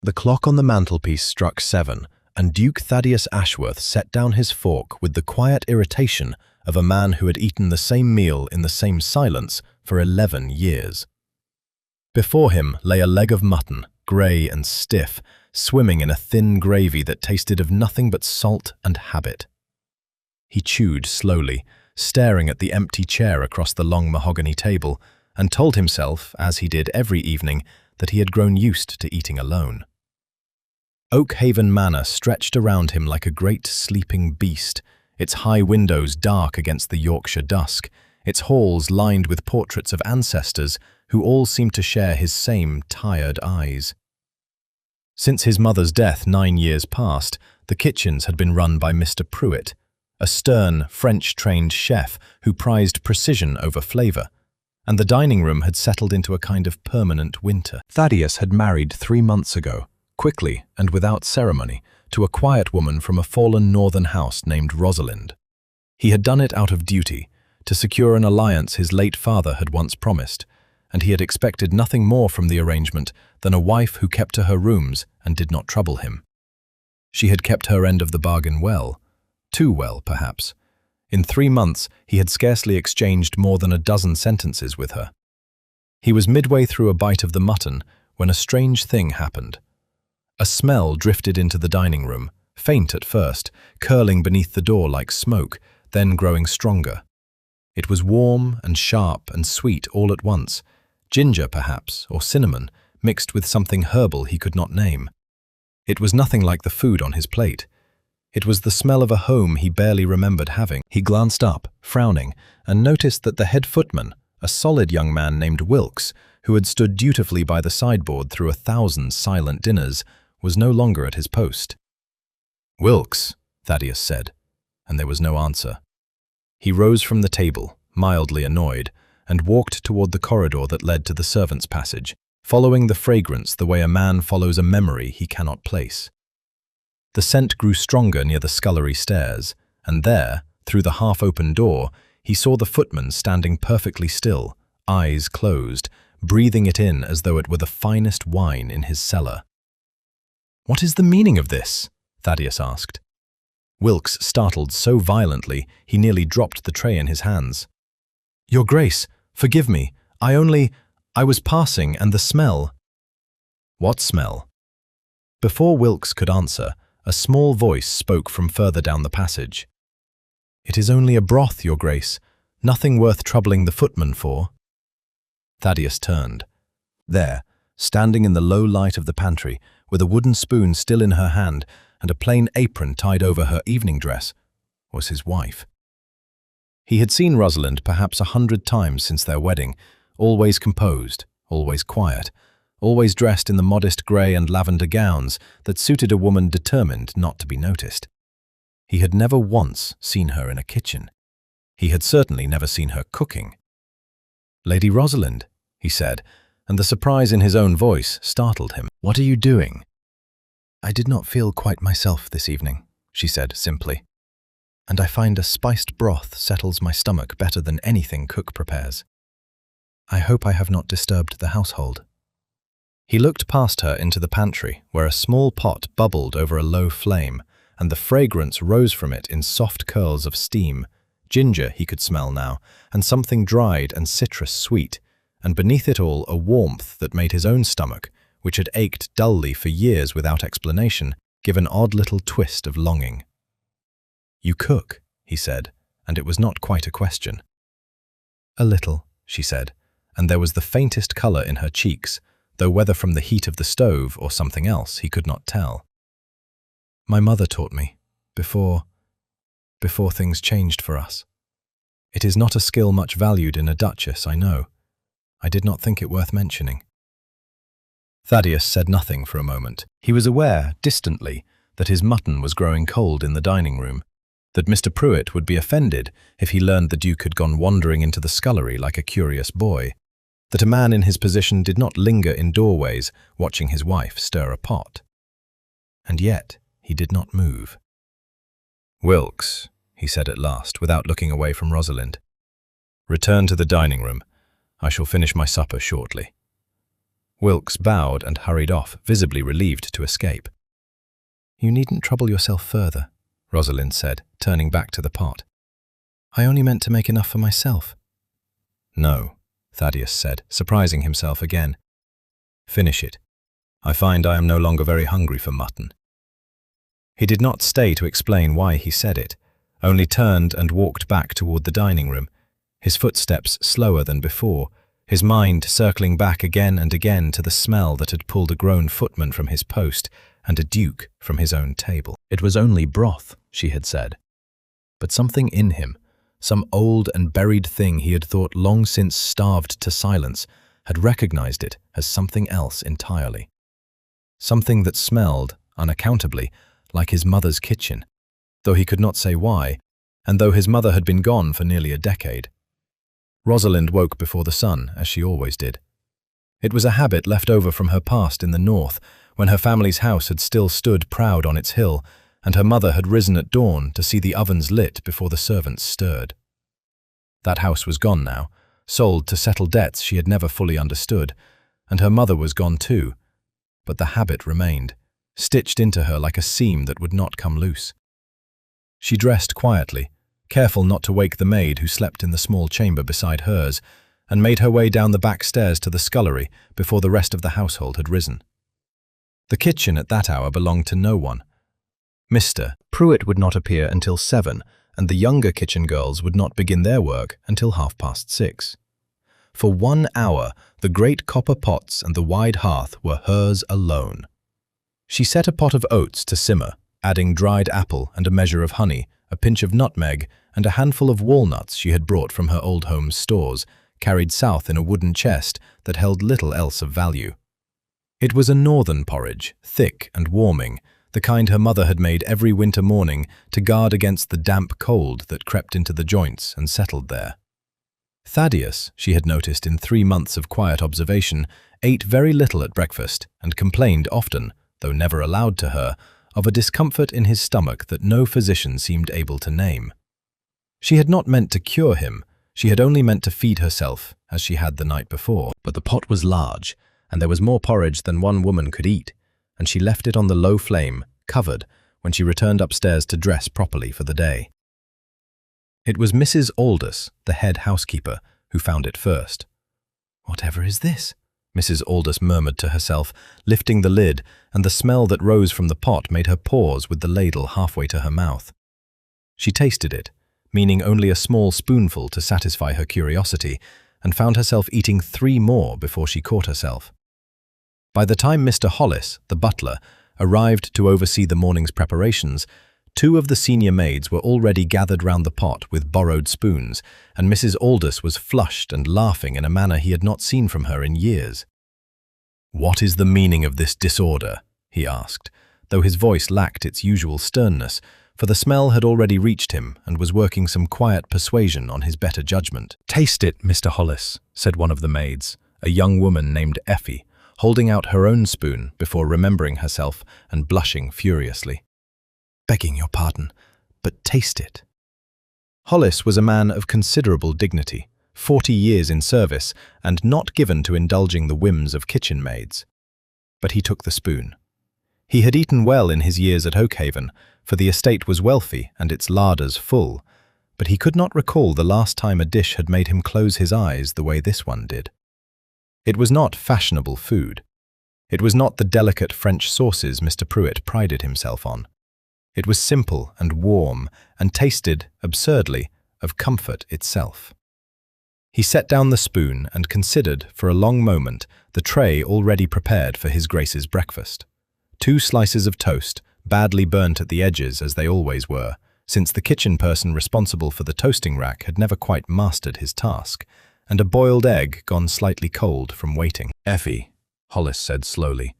The clock on the mantelpiece struck 7, and Duke Thaddeus Ashworth set down his fork with the quiet irritation of a man who had eaten the same meal in the same silence for 11 years. Before him lay a leg of mutton, grey and stiff, swimming in a thin gravy that tasted of nothing but salt and habit. He chewed slowly, staring at the empty chair across the long mahogany table, and told himself, as he did every evening, that he had grown used to eating alone. Oakhaven Manor stretched around him like a great sleeping beast, its high windows dark against the Yorkshire dusk, its halls lined with portraits of ancestors who all seemed to share his same tired eyes. Since his mother's death 9 years past, the kitchens had been run by Mr. Pruitt, a stern, French-trained chef who prized precision over flavour, and the dining room had settled into a kind of permanent winter. Thaddeus had married 3 months ago, quickly and without ceremony, to a quiet woman from a fallen northern house named Rosalind. He had done it out of duty, to secure an alliance his late father had once promised, and he had expected nothing more from the arrangement than a wife who kept to her rooms and did not trouble him. She had kept her end of the bargain well, too well, perhaps. In 3 months, he had scarcely exchanged more than a dozen sentences with her. He was midway through a bite of the mutton when a strange thing happened. A smell drifted into the dining room, faint at first, curling beneath the door like smoke, then growing stronger. It was warm and sharp and sweet all at once, ginger perhaps, or cinnamon, mixed with something herbal he could not name. It was nothing like the food on his plate. It was the smell of a home he barely remembered having. He glanced up, frowning, and noticed that the head footman, a solid young man named Wilkes, who had stood dutifully by the sideboard through 1,000 silent dinners, was no longer at his post. "Wilkes," Thaddeus said, and there was no answer. He rose from the table, mildly annoyed, and walked toward the corridor that led to the servants' passage, following the fragrance the way a man follows a memory he cannot place. The scent grew stronger near the scullery stairs, and there, through the half-open door, he saw the footman standing perfectly still, eyes closed, breathing it in as though it were the finest wine in his cellar. "What is the meaning of this?" Thaddeus asked. Wilkes startled so violently he nearly dropped the tray in his hands. "Your Grace, forgive me. I was passing, and the smell—" "What smell?" Before Wilkes could answer, a small voice spoke from further down the passage. "It is only a broth, Your Grace. Nothing worth troubling the footman for." Thaddeus turned. There, standing in the low light of the pantry, with a wooden spoon still in her hand and a plain apron tied over her evening dress, was his wife. He had seen Rosalind perhaps 100 times since their wedding, always composed, always quiet, always dressed in the modest grey and lavender gowns that suited a woman determined not to be noticed. He had never once seen her in a kitchen. He had certainly never seen her cooking. "Lady Rosalind," he said, and the surprise in his own voice startled him. "What are you doing?" "I did not feel quite myself this evening," she said simply, "and I find a spiced broth settles my stomach better than anything cook prepares. I hope I have not disturbed the household." He looked past her into the pantry, where a small pot bubbled over a low flame, and the fragrance rose from it in soft curls of steam. Ginger he could smell now, and something dried and citrus sweet, and beneath it all a warmth that made his own stomach, which had ached dully for years without explanation, give an odd little twist of longing. "You cook," he said, and it was not quite a question. "A little," she said, and there was the faintest colour in her cheeks, though whether from the heat of the stove or something else he could not tell. "My mother taught me, before things changed for us. It is not a skill much valued in a duchess, I know. I did not think it worth mentioning." Thaddeus said nothing for a moment. He was aware, distantly, that his mutton was growing cold in the dining room, that Mr. Pruitt would be offended if he learned the Duke had gone wandering into the scullery like a curious boy, that a man in his position did not linger in doorways watching his wife stir a pot. And yet he did not move. "Wilkes," he said at last, without looking away from Rosalind, "return to the dining room. I shall finish my supper shortly." Wilkes bowed and hurried off, visibly relieved to escape. "You needn't trouble yourself further," Rosalind said, turning back to the pot. "I only meant to make enough for myself." "No," Thaddeus said, surprising himself again. "Finish it. I find I am no longer very hungry for mutton." He did not stay to explain why he said it, only turned and walked back toward the dining room, his footsteps slower than before, his mind circling back again and again to the smell that had pulled a grown footman from his post and a duke from his own table. It was only broth, she had said. But something in him, some old and buried thing he had thought long since starved to silence, had recognized it as something else entirely. Something that smelled, unaccountably, like his mother's kitchen, though he could not say why, and though his mother had been gone for nearly a decade. Rosalind woke before the sun, as she always did. It was a habit left over from her past in the north, when her family's house had still stood proud on its hill, and her mother had risen at dawn to see the ovens lit before the servants stirred. That house was gone now, sold to settle debts she had never fully understood, and her mother was gone too, but the habit remained, stitched into her like a seam that would not come loose. She dressed quietly, careful not to wake the maid who slept in the small chamber beside hers, and made her way down the back stairs to the scullery before the rest of the household had risen. The kitchen at that hour belonged to no one. Mr. Pruitt would not appear until 7, and the younger kitchen girls would not begin their work until 6:30. For 1 hour, the great copper pots and the wide hearth were hers alone. She set a pot of oats to simmer, adding dried apple and a measure of honey, a pinch of nutmeg, and a handful of walnuts she had brought from her old home's stores, carried south in a wooden chest that held little else of value. It was a northern porridge, thick and warming, the kind her mother had made every winter morning to guard against the damp cold that crept into the joints and settled there. Thaddeus, she had noticed in 3 months of quiet observation, ate very little at breakfast and complained often, though never aloud to her, of a discomfort in his stomach that no physician seemed able to name. She had not meant to cure him, she had only meant to feed herself, as she had the night before. But the pot was large, and there was more porridge than one woman could eat, and she left it on the low flame, covered, when she returned upstairs to dress properly for the day. It was Mrs. Aldous, the head housekeeper, who found it first. "Whatever is this?" Mrs. Aldous murmured to herself, lifting the lid, and the smell that rose from the pot made her pause with the ladle halfway to her mouth. She tasted it, meaning only a small spoonful to satisfy her curiosity, and found herself eating 3 more before she caught herself. By the time Mr. Hollis, the butler, arrived to oversee the morning's preparations, 2 of the senior maids were already gathered round the pot with borrowed spoons, and Mrs. Aldous was flushed and laughing in a manner he had not seen from her in years. "What is the meaning of this disorder?" he asked, though his voice lacked its usual sternness, for the smell had already reached him and was working some quiet persuasion on his better judgment. "Taste it, Mr. Hollis," said one of the maids, a young woman named Effie, holding out her own spoon before remembering herself and blushing furiously. "Begging your pardon, but taste it." Hollis was a man of considerable dignity, 40 years in service, and not given to indulging the whims of kitchen maids. But he took the spoon. He had eaten well in his years at Oakhaven, for the estate was wealthy and its larders full, but he could not recall the last time a dish had made him close his eyes the way this one did. It was not fashionable food. It was not the delicate French sauces Mr. Pruitt prided himself on. It was simple and warm, and tasted, absurdly, of comfort itself. He set down the spoon and considered, for a long moment, the tray already prepared for his Grace's breakfast. 2 slices of toast, badly burnt at the edges as they always were, since the kitchen person responsible for the toasting rack had never quite mastered his task, and a boiled egg gone slightly cold from waiting. "Effie," Hollis said slowly,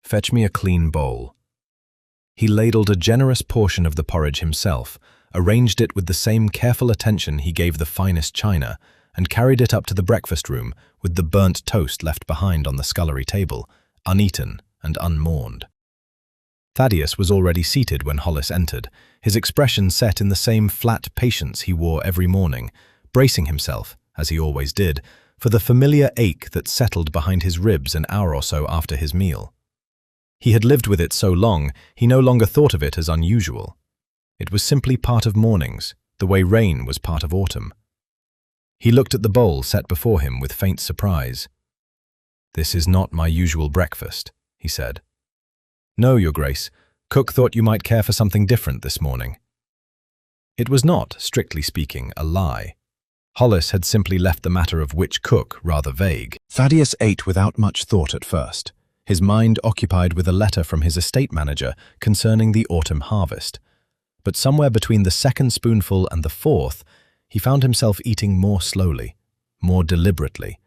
"fetch me a clean bowl." He ladled a generous portion of the porridge himself, arranged it with the same careful attention he gave the finest china, and carried it up to the breakfast room with the burnt toast left behind on the scullery table, uneaten and unmourned. Thaddeus was already seated when Hollis entered, his expression set in the same flat patience he wore every morning, bracing himself, as he always did, for the familiar ache that settled behind his ribs an hour or so after his meal. He had lived with it so long, he no longer thought of it as unusual. It was simply part of mornings, the way rain was part of autumn. He looked at the bowl set before him with faint surprise. "This is not my usual breakfast," he said. "No, Your Grace. Cook thought you might care for something different this morning." It was not, strictly speaking, a lie. Hollis had simply left the matter of which cook rather vague. Thaddeus ate without much thought at first, his mind occupied with a letter from his estate manager concerning the autumn harvest. But somewhere between the second spoonful and the fourth, he found himself eating more slowly, more deliberately,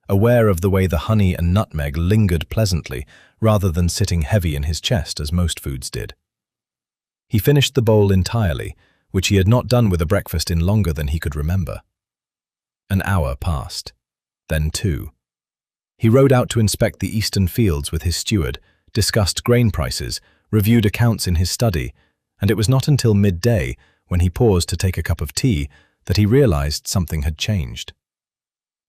aware of the way the honey and nutmeg lingered pleasantly rather than sitting heavy in his chest as most foods did. He finished the bowl entirely, which he had not done with a breakfast in longer than he could remember. An hour passed, then 2. He rode out to inspect the eastern fields with his steward, discussed grain prices, reviewed accounts in his study, and it was not until midday, when he paused to take a cup of tea, that he realized something had changed.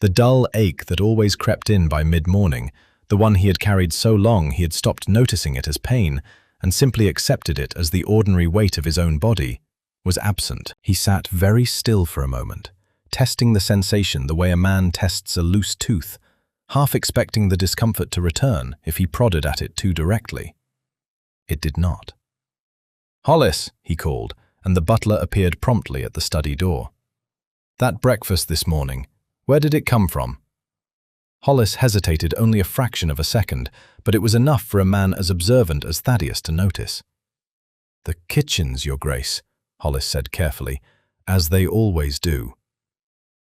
The dull ache that always crept in by mid-morning, the one he had carried so long he had stopped noticing it as pain and simply accepted it as the ordinary weight of his own body, was absent. He sat very still for a moment, testing the sensation the way a man tests a loose tooth, half expecting the discomfort to return if he prodded at it too directly. It did not. "Hollis," he called, and the butler appeared promptly at the study door. "That breakfast this morning, where did it come from?" Hollis hesitated only a fraction of a second, but it was enough for a man as observant as Thaddeus to notice. "The kitchens, Your Grace," Hollis said carefully, "as they always do."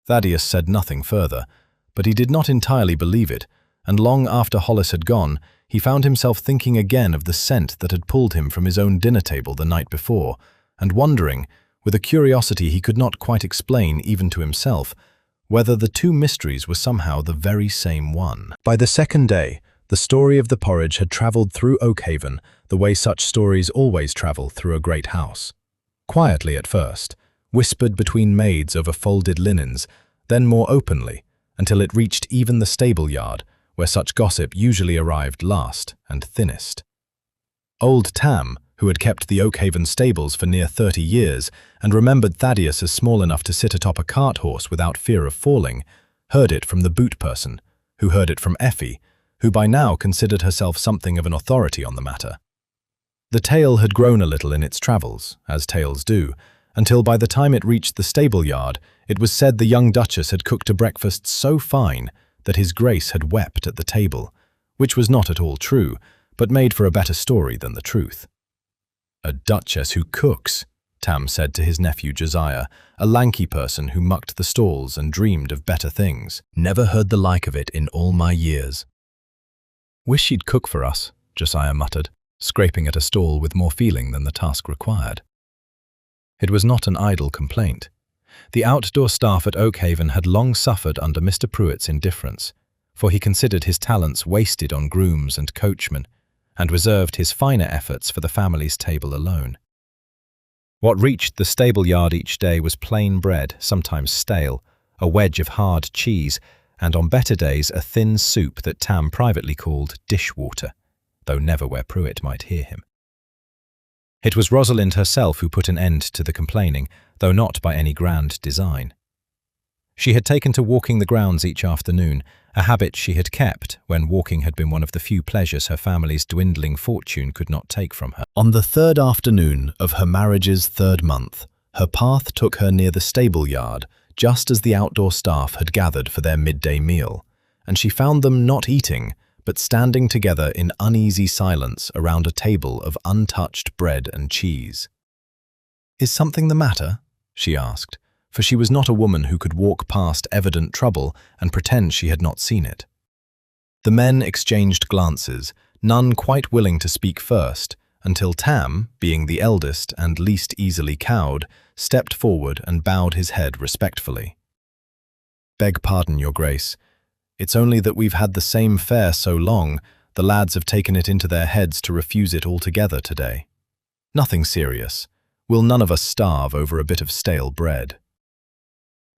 Thaddeus said nothing further, but he did not entirely believe it, and long after Hollis had gone, he found himself thinking again of the scent that had pulled him from his own dinner table the night before, and wondering, with a curiosity he could not quite explain even to himself, whether the two mysteries were somehow the very same one. By the second day, the story of the porridge had travelled through Oakhaven the way such stories always travel through a great house. Quietly at first, whispered between maids over folded linens, then more openly, until it reached even the stable yard, where such gossip usually arrived last and thinnest. Old Tam, who had kept the Oakhaven stables for near 30 years and remembered Thaddeus as small enough to sit atop a cart horse without fear of falling, heard it from the boot person, who heard it from Effie, who by now considered herself something of an authority on the matter. The tale had grown a little in its travels, as tales do, until by the time it reached the stable yard, it was said the young Duchess had cooked a breakfast so fine that His Grace had wept at the table, which was not at all true, but made for a better story than the truth. "A Duchess who cooks," Tam said to his nephew Josiah, a lanky person who mucked the stalls and dreamed of better things. "Never heard the like of it in all my years." "Wish she'd cook for us," Josiah muttered, scraping at a stall with more feeling than the task required. It was not an idle complaint. The outdoor staff at Oakhaven had long suffered under Mr. Pruitt's indifference, for he considered his talents wasted on grooms and coachmen, and reserved his finer efforts for the family's table alone. What reached the stable yard each day was plain bread, sometimes stale, a wedge of hard cheese, and on better days a thin soup that Tam privately called dishwater, though never where Pruitt might hear him. It was Rosalind herself who put an end to the complaining, though not by any grand design. She had taken to walking the grounds each afternoon, a habit she had kept when walking had been one of the few pleasures her family's dwindling fortune could not take from her. On the third afternoon of her marriage's third month, her path took her near the stable yard, just as the outdoor staff had gathered for their midday meal, and she found them not eating, but standing together in uneasy silence around a table of untouched bread and cheese. "Is something the matter?" she asked, for she was not a woman who could walk past evident trouble and pretend she had not seen it. The men exchanged glances, none quite willing to speak first, until Tam, being the eldest and least easily cowed, stepped forward and bowed his head respectfully. "Beg pardon, Your Grace. It's only that we've had the same fare so long, the lads have taken it into their heads to refuse it altogether today. Nothing serious. We'll none of us starve over a bit of stale bread."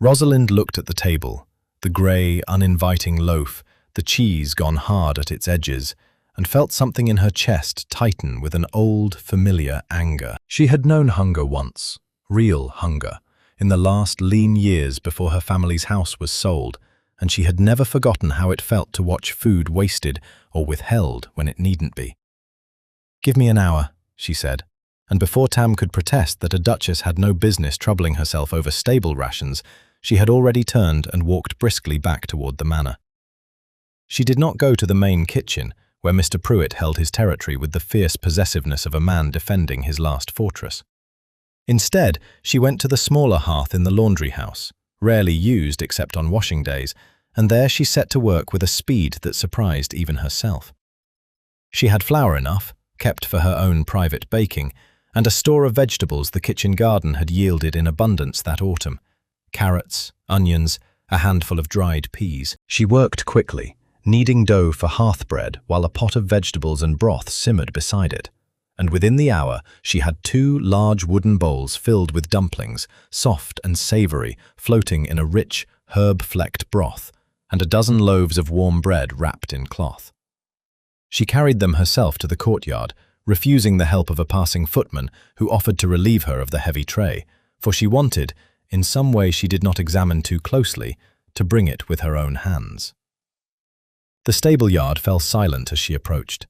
Rosalind looked at the table, the grey, uninviting loaf, the cheese gone hard at its edges, and felt something in her chest tighten with an old, familiar anger. She had known hunger once, real hunger, in the last lean years before her family's house was sold, and she had never forgotten how it felt to watch food wasted or withheld when it needn't be. "Give me an hour," she said, and before Tam could protest that a duchess had no business troubling herself over stable rations, she had already turned and walked briskly back toward the manor. She did not go to the main kitchen, where Mr. Pruitt held his territory with the fierce possessiveness of a man defending his last fortress. Instead, she went to the smaller hearth in the laundry house, rarely used except on washing days, and there she set to work with a speed that surprised even herself. She had flour enough, kept for her own private baking, and a store of vegetables the kitchen garden had yielded in abundance that autumn: carrots, onions, a handful of dried peas. She worked quickly, kneading dough for hearth bread while a pot of vegetables and broth simmered beside it. And within the hour she had 2 large wooden bowls filled with dumplings, soft and savoury, floating in a rich, herb-flecked broth, and a dozen loaves of warm bread wrapped in cloth. She carried them herself to the courtyard, refusing the help of a passing footman who offered to relieve her of the heavy tray, for she wanted, in some way she did not examine too closely, to bring it with her own hands. The stable yard fell silent as she approached.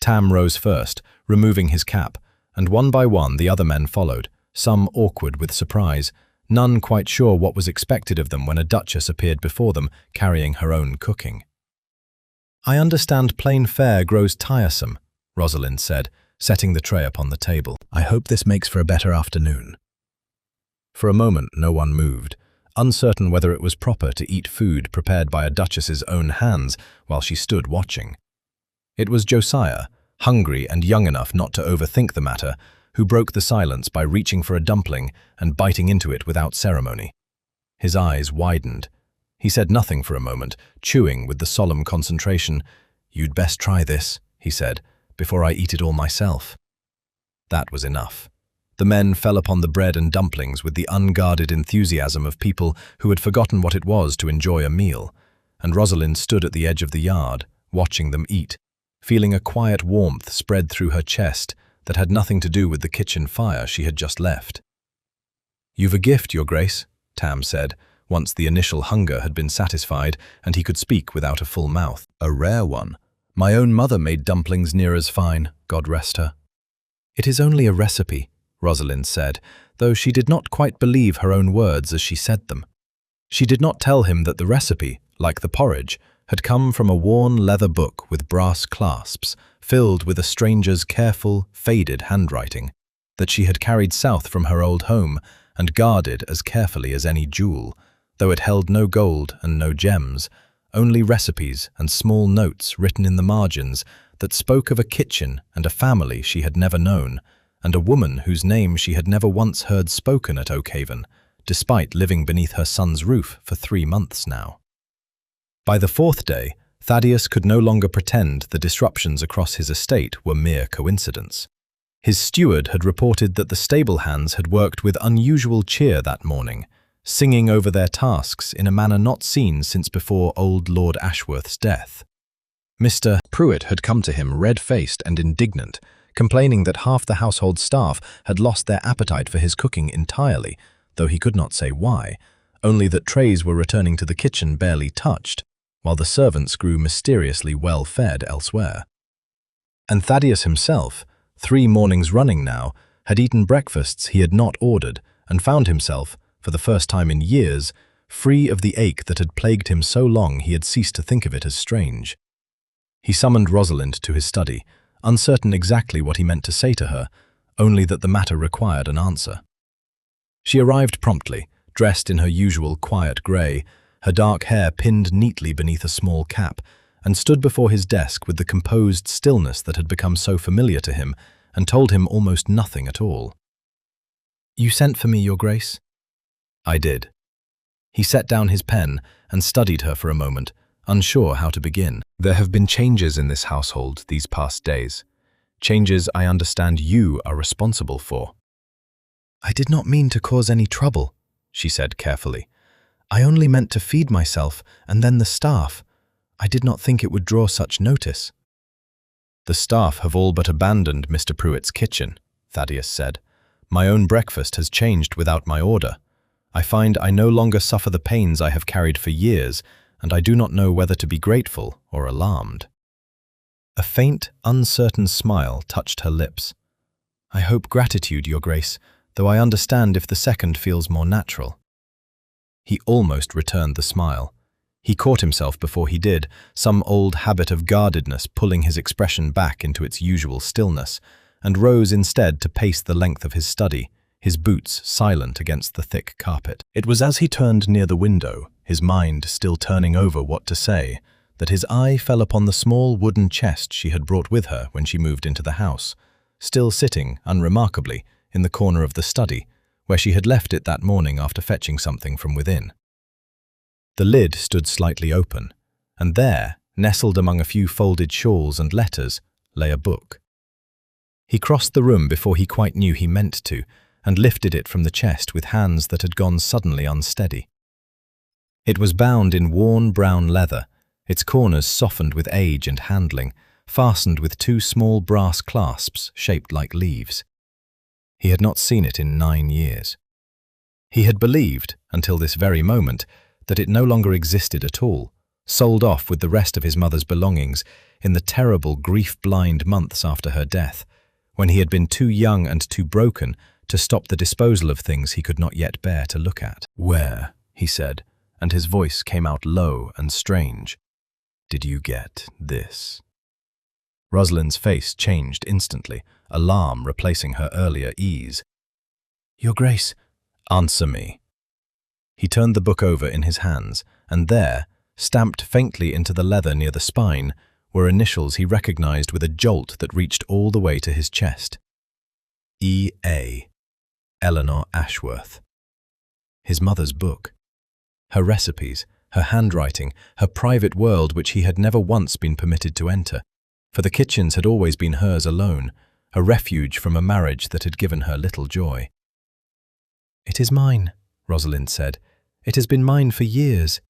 Tam rose first, removing his cap, and one by one the other men followed, some awkward with surprise, none quite sure what was expected of them when a duchess appeared before them, carrying her own cooking. "I understand plain fare grows tiresome," Rosalind said, setting the tray upon the table. "I hope this makes for a better afternoon." For a moment no one moved, uncertain whether it was proper to eat food prepared by a duchess's own hands while she stood watching. It was Josiah, hungry and young enough not to overthink the matter, who broke the silence by reaching for a dumpling and biting into it without ceremony. His eyes widened. He said nothing for a moment, chewing with the solemn concentration. "You'd best try this," he said, "before I eat it all myself." That was enough. The men fell upon the bread and dumplings with the unguarded enthusiasm of people who had forgotten what it was to enjoy a meal, and Rosalind stood at the edge of the yard, watching them eat, feeling a quiet warmth spread through her chest that had nothing to do with the kitchen fire she had just left. "You've a gift, Your Grace," Tam said, once the initial hunger had been satisfied and he could speak without a full mouth. "A rare one. My own mother made dumplings near as fine, God rest her." "It is only a recipe," Rosalind said, though she did not quite believe her own words as she said them. She did not tell him that the recipe, like the porridge, had come from a worn leather book with brass clasps, filled with a stranger's careful, faded handwriting, that she had carried south from her old home and guarded as carefully as any jewel, though it held no gold and no gems, only recipes and small notes written in the margins that spoke of a kitchen and a family she had never known, and a woman whose name she had never once heard spoken at Oakhaven, despite living beneath her son's roof for 3 months now. By the 4th day, Thaddeus could no longer pretend the disruptions across his estate were mere coincidence. His steward had reported that the stable hands had worked with unusual cheer that morning, singing over their tasks in a manner not seen since before old Lord Ashworth's death. Mr. Pruitt had come to him red-faced and indignant, complaining that half the household staff had lost their appetite for his cooking entirely, though he could not say why, only that trays were returning to the kitchen barely touched, while the servants grew mysteriously well-fed elsewhere. And Thaddeus himself, 3 mornings running now, had eaten breakfasts he had not ordered and found himself, for the first time in years, free of the ache that had plagued him so long he had ceased to think of it as strange. He summoned Rosalind to his study, uncertain exactly what he meant to say to her, only that the matter required an answer. She arrived promptly, dressed in her usual quiet grey, her dark hair pinned neatly beneath a small cap, and stood before his desk with the composed stillness that had become so familiar to him and told him almost nothing at all. "You sent for me, Your Grace?" "I did." He set down his pen and studied her for a moment, unsure how to begin. "There have been changes in this household these past days. Changes I understand you are responsible for." "I did not mean to cause any trouble," she said carefully. I only meant to feed myself, and then the staff. I did not think it would draw such notice." "The staff have all but abandoned Mr. Pruitt's kitchen," Thaddeus said. "My own breakfast has changed without my order. I find I no longer suffer the pains I have carried for years, and I do not know whether to be grateful or alarmed." A faint, uncertain smile touched her lips. "I hope gratitude, Your Grace, though I understand if the second feels more natural." He almost returned the smile. He caught himself before he did, some old habit of guardedness pulling his expression back into its usual stillness, and rose instead to pace the length of his study, his boots silent against the thick carpet. It was as he turned near the window, his mind still turning over what to say, that his eye fell upon the small wooden chest she had brought with her when she moved into the house, still sitting, unremarkably, in the corner of the study, where she had left it that morning after fetching something from within. The lid stood slightly open, and there, nestled among a few folded shawls and letters, lay a book. He crossed the room before he quite knew he meant to, and lifted it from the chest with hands that had gone suddenly unsteady. It was bound in worn brown leather, its corners softened with age and handling, fastened with two small brass clasps shaped like leaves. He had not seen it in 9 years. He had believed, until this very moment, that it no longer existed at all, sold off with the rest of his mother's belongings in the terrible grief-blind months after her death, when he had been too young and too broken to stop the disposal of things he could not yet bear to look at. "Where," he said, and his voice came out low and strange, "did you get this?" Rosalind's face changed instantly, alarm replacing her earlier ease. "Your Grace." "Answer me." He turned the book over in his hands, and there, stamped faintly into the leather near the spine, were initials he recognized with a jolt that reached all the way to his chest. E.A. Eleanor Ashworth. His mother's book. Her recipes, her handwriting, her private world which he had never once been permitted to enter, for the kitchens had always been hers alone, a refuge from a marriage that had given her little joy. "It is mine," Rosalind said. "It has been mine for years."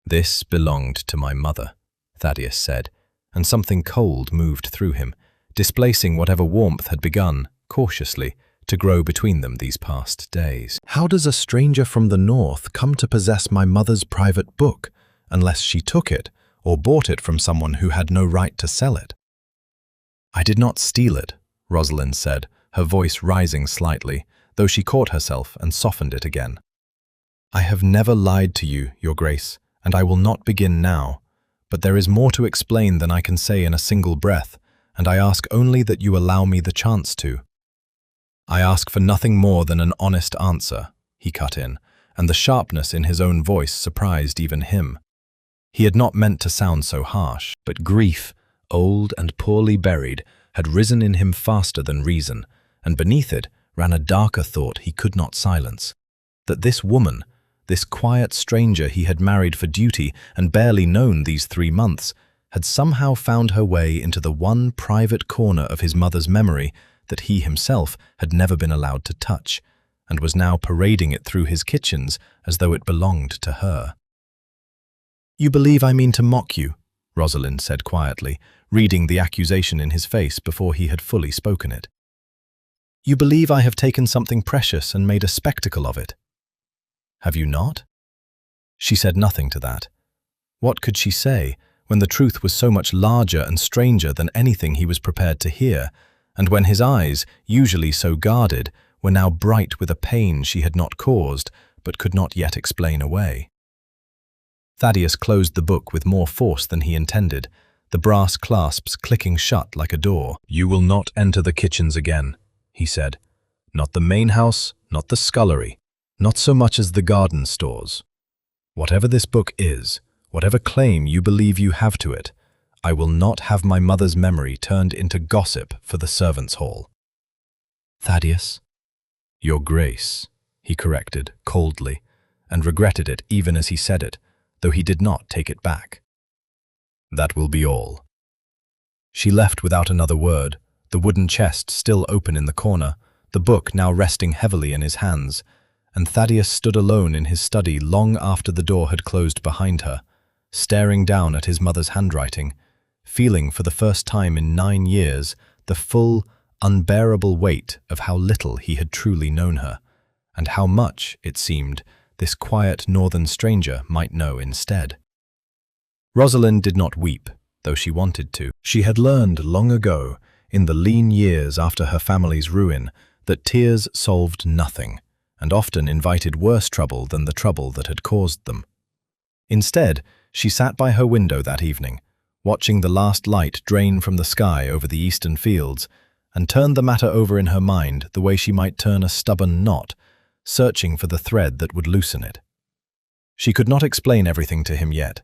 "This belonged to my mother," Thaddeus said, and something cold moved through him, displacing whatever warmth had begun, cautiously, to grow between them these past days. "How does a stranger from the north come to possess my mother's private book, unless she took it or bought it from someone who had no right to sell it?" "I did not steal it," Rosalind said, her voice rising slightly, though she caught herself and softened it again. "I have never lied to you, Your Grace, and I will not begin now, but there is more to explain than I can say in a single breath, and I ask only that you allow me the chance to." "I ask for nothing more than an honest answer," he cut in, and the sharpness in his own voice surprised even him. He had not meant to sound so harsh, but grief, old and poorly buried, had risen in him faster than reason, and beneath it ran a darker thought he could not silence. That this woman, this quiet stranger he had married for duty and barely known these 3 months, had somehow found her way into the one private corner of his mother's memory that he himself had never been allowed to touch, and was now parading it through his kitchens as though it belonged to her. "You believe I mean to mock you," Rosalind said quietly, reading the accusation in his face before he had fully spoken it. "You believe I have taken something precious and made a spectacle of it. Have you not?" She said nothing to that. What could she say, when the truth was so much larger and stranger than anything he was prepared to hear, and when his eyes, usually so guarded, were now bright with a pain she had not caused, but could not yet explain away? Thaddeus closed the book with more force than he intended, the brass clasps clicking shut like a door. "You will not enter the kitchens again," he said. "Not the main house, not the scullery, not so much as the garden stores. Whatever this book is, whatever claim you believe you have to it, I will not have my mother's memory turned into gossip for the servants' hall." "Thaddeus?" "Your Grace," he corrected coldly, and regretted it even as he said it, though he did not take it back. "That will be all." She left without another word, the wooden chest still open in the corner, the book now resting heavily in his hands, and Thaddeus stood alone in his study long after the door had closed behind her, staring down at his mother's handwriting, feeling for the first time in 9 years the full, unbearable weight of how little he had truly known her, and how much, it seemed, this quiet northern stranger might know instead. Rosalind did not weep, though she wanted to. She had learned long ago, in the lean years after her family's ruin, that tears solved nothing, and often invited worse trouble than the trouble that had caused them. Instead, she sat by her window that evening, watching the last light drain from the sky over the eastern fields, and turned the matter over in her mind the way she might turn a stubborn knot, searching for the thread that would loosen it. She could not explain everything to him yet,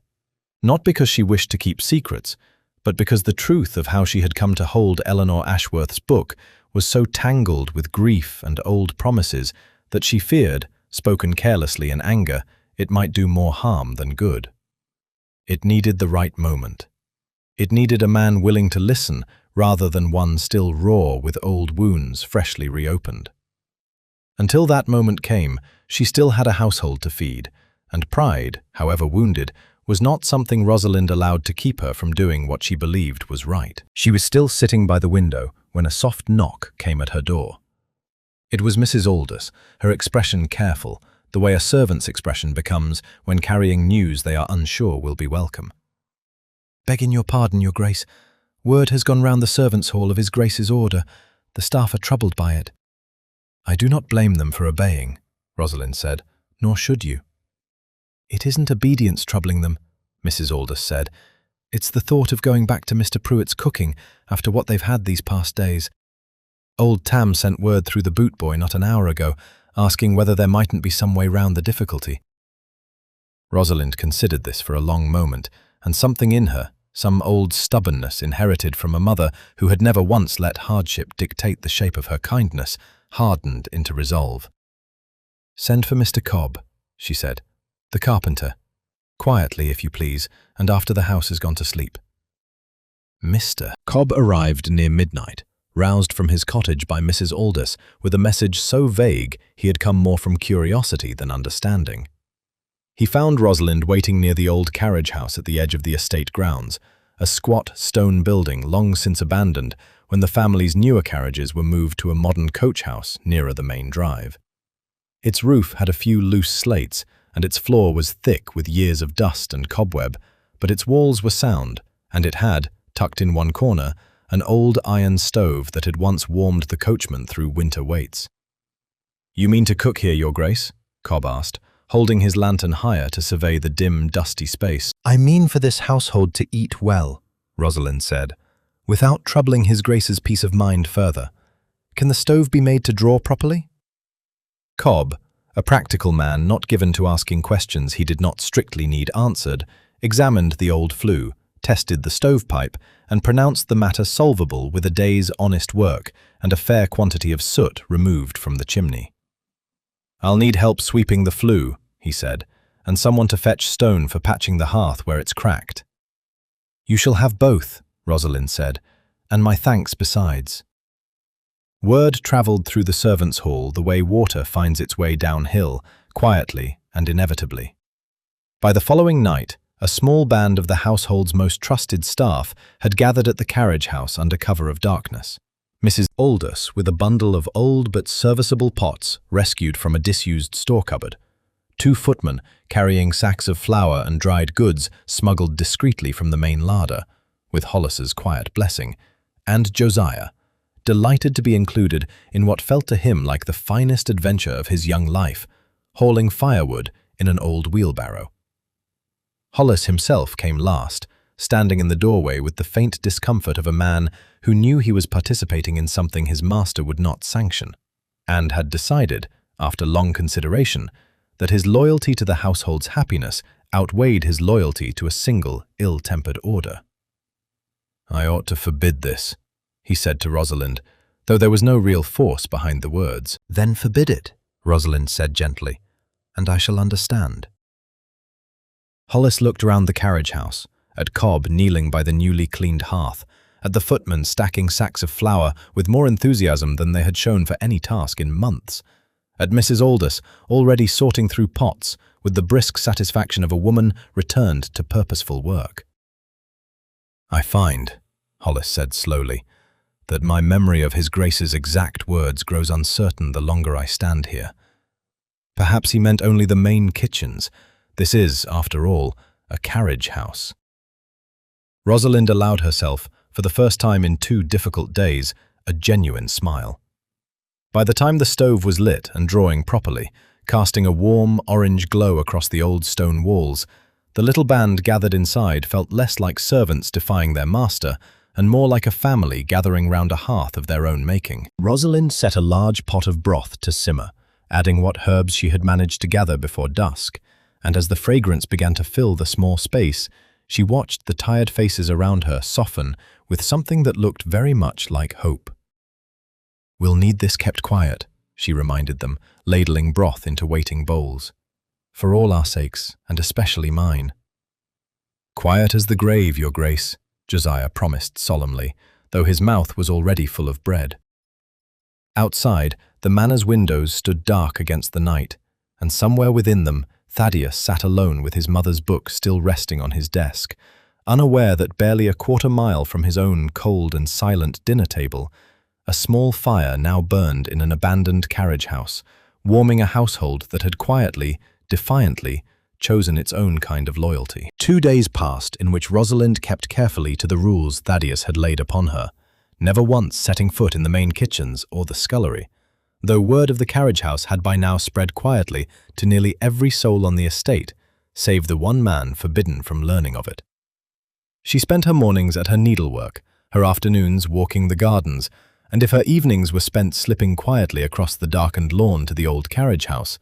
not because she wished to keep secrets, but because the truth of how she had come to hold Eleanor Ashworth's book was so tangled with grief and old promises that she feared, spoken carelessly in anger, it might do more harm than good. It needed the right moment. It needed a man willing to listen rather than one still raw with old wounds freshly reopened. Until that moment came, she still had a household to feed, and pride, however wounded, was not something Rosalind allowed to keep her from doing what she believed was right. She was still sitting by the window when a soft knock came at her door. It was Mrs. Aldous, her expression careful, the way a servant's expression becomes when carrying news they are unsure will be welcome. "Begging your pardon, Your Grace. Word has gone round the servants' hall of His Grace's order. The staff are troubled by it." "I do not blame them for obeying," Rosalind said, "nor should you." "It isn't obedience troubling them," Mrs. Aldous said. "It's the thought of going back to Mr. Pruitt's cooking after what they've had these past days. Old Tam sent word through the boot boy not an hour ago, asking whether there mightn't be some way round the difficulty." Rosalind considered this for a long moment, and something in her, some old stubbornness inherited from a mother who had never once let hardship dictate the shape of her kindness, hardened into resolve. "Send for Mr. Cobb," she said. "The carpenter. Quietly, if you please, and after the house has gone to sleep." Mr. Cobb arrived near midnight, roused from his cottage by Mrs. Aldous, with a message so vague he had come more from curiosity than understanding. He found Rosalind waiting near the old carriage house at the edge of the estate grounds, a squat stone building long since abandoned when the family's newer carriages were moved to a modern coach house nearer the main drive. Its roof had a few loose slates, and its floor was thick with years of dust and cobweb, but its walls were sound, and it had, tucked in one corner, an old iron stove that had once warmed the coachman through winter waits. "You mean to cook here, Your Grace?" Cobb asked, holding his lantern higher to survey the dim, dusty space. "I mean for this household to eat well," Rosalind said, "without troubling His Grace's peace of mind further. Can the stove be made to draw properly?" Cobb, a practical man not given to asking questions he did not strictly need answered, examined the old flue, tested the stovepipe, and pronounced the matter solvable with a day's honest work and a fair quantity of soot removed from the chimney. "I'll need help sweeping the flue," he said, "and someone to fetch stone for patching the hearth where it's cracked." "You shall have both," Rosalind said, "and my thanks besides." Word travelled through the servants' hall the way water finds its way downhill, quietly and inevitably. By the following night, a small band of the household's most trusted staff had gathered at the carriage house under cover of darkness. Mrs. Aldous, with a bundle of old but serviceable pots rescued from a disused store cupboard, 2 footmen carrying sacks of flour and dried goods smuggled discreetly from the main larder, with Hollis's quiet blessing, and Josiah, delighted to be included in what felt to him like the finest adventure of his young life, hauling firewood in an old wheelbarrow. Hollis himself came last, standing in the doorway with the faint discomfort of a man who knew he was participating in something his master would not sanction, and had decided, after long consideration, that his loyalty to the household's happiness outweighed his loyalty to a single ill-tempered order. "I ought to forbid this," he said to Rosalind, though there was no real force behind the words. "Then forbid it," Rosalind said gently, "and I shall understand." Hollis looked round the carriage house, at Cobb kneeling by the newly cleaned hearth, at the footmen stacking sacks of flour with more enthusiasm than they had shown for any task in months, at Mrs. Aldous, already sorting through pots, with the brisk satisfaction of a woman returned to purposeful work. "I find," Hollis said slowly, "that my memory of His Grace's exact words grows uncertain the longer I stand here. Perhaps he meant only the main kitchens. This is, after all, a carriage house." Rosalind allowed herself, for the first time in 2 difficult days, a genuine smile. By the time the stove was lit and drawing properly, casting a warm, orange glow across the old stone walls, the little band gathered inside felt less like servants defying their master and more like a family gathering round a hearth of their own making. Rosalind set a large pot of broth to simmer, adding what herbs she had managed to gather before dusk, and as the fragrance began to fill the small space, she watched the tired faces around her soften with something that looked very much like hope. "We'll need this kept quiet," she reminded them, ladling broth into waiting bowls. "For all our sakes, and especially mine." "Quiet as the grave, Your Grace," Josiah promised solemnly, though his mouth was already full of bread. Outside, the manor's windows stood dark against the night, and somewhere within them, Thaddeus sat alone with his mother's book still resting on his desk, unaware that barely a quarter-mile from his own cold and silent dinner table, a small fire now burned in an abandoned carriage house, warming a household that had quietly, defiantly, chosen its own kind of loyalty. 2 days passed in which Rosalind kept carefully to the rules Thaddeus had laid upon her, never once setting foot in the main kitchens or the scullery, though word of the carriage house had by now spread quietly to nearly every soul on the estate, save the one man forbidden from learning of it. She spent her mornings at her needlework, her afternoons walking the gardens, and if her evenings were spent slipping quietly across the darkened lawn to the old carriage house,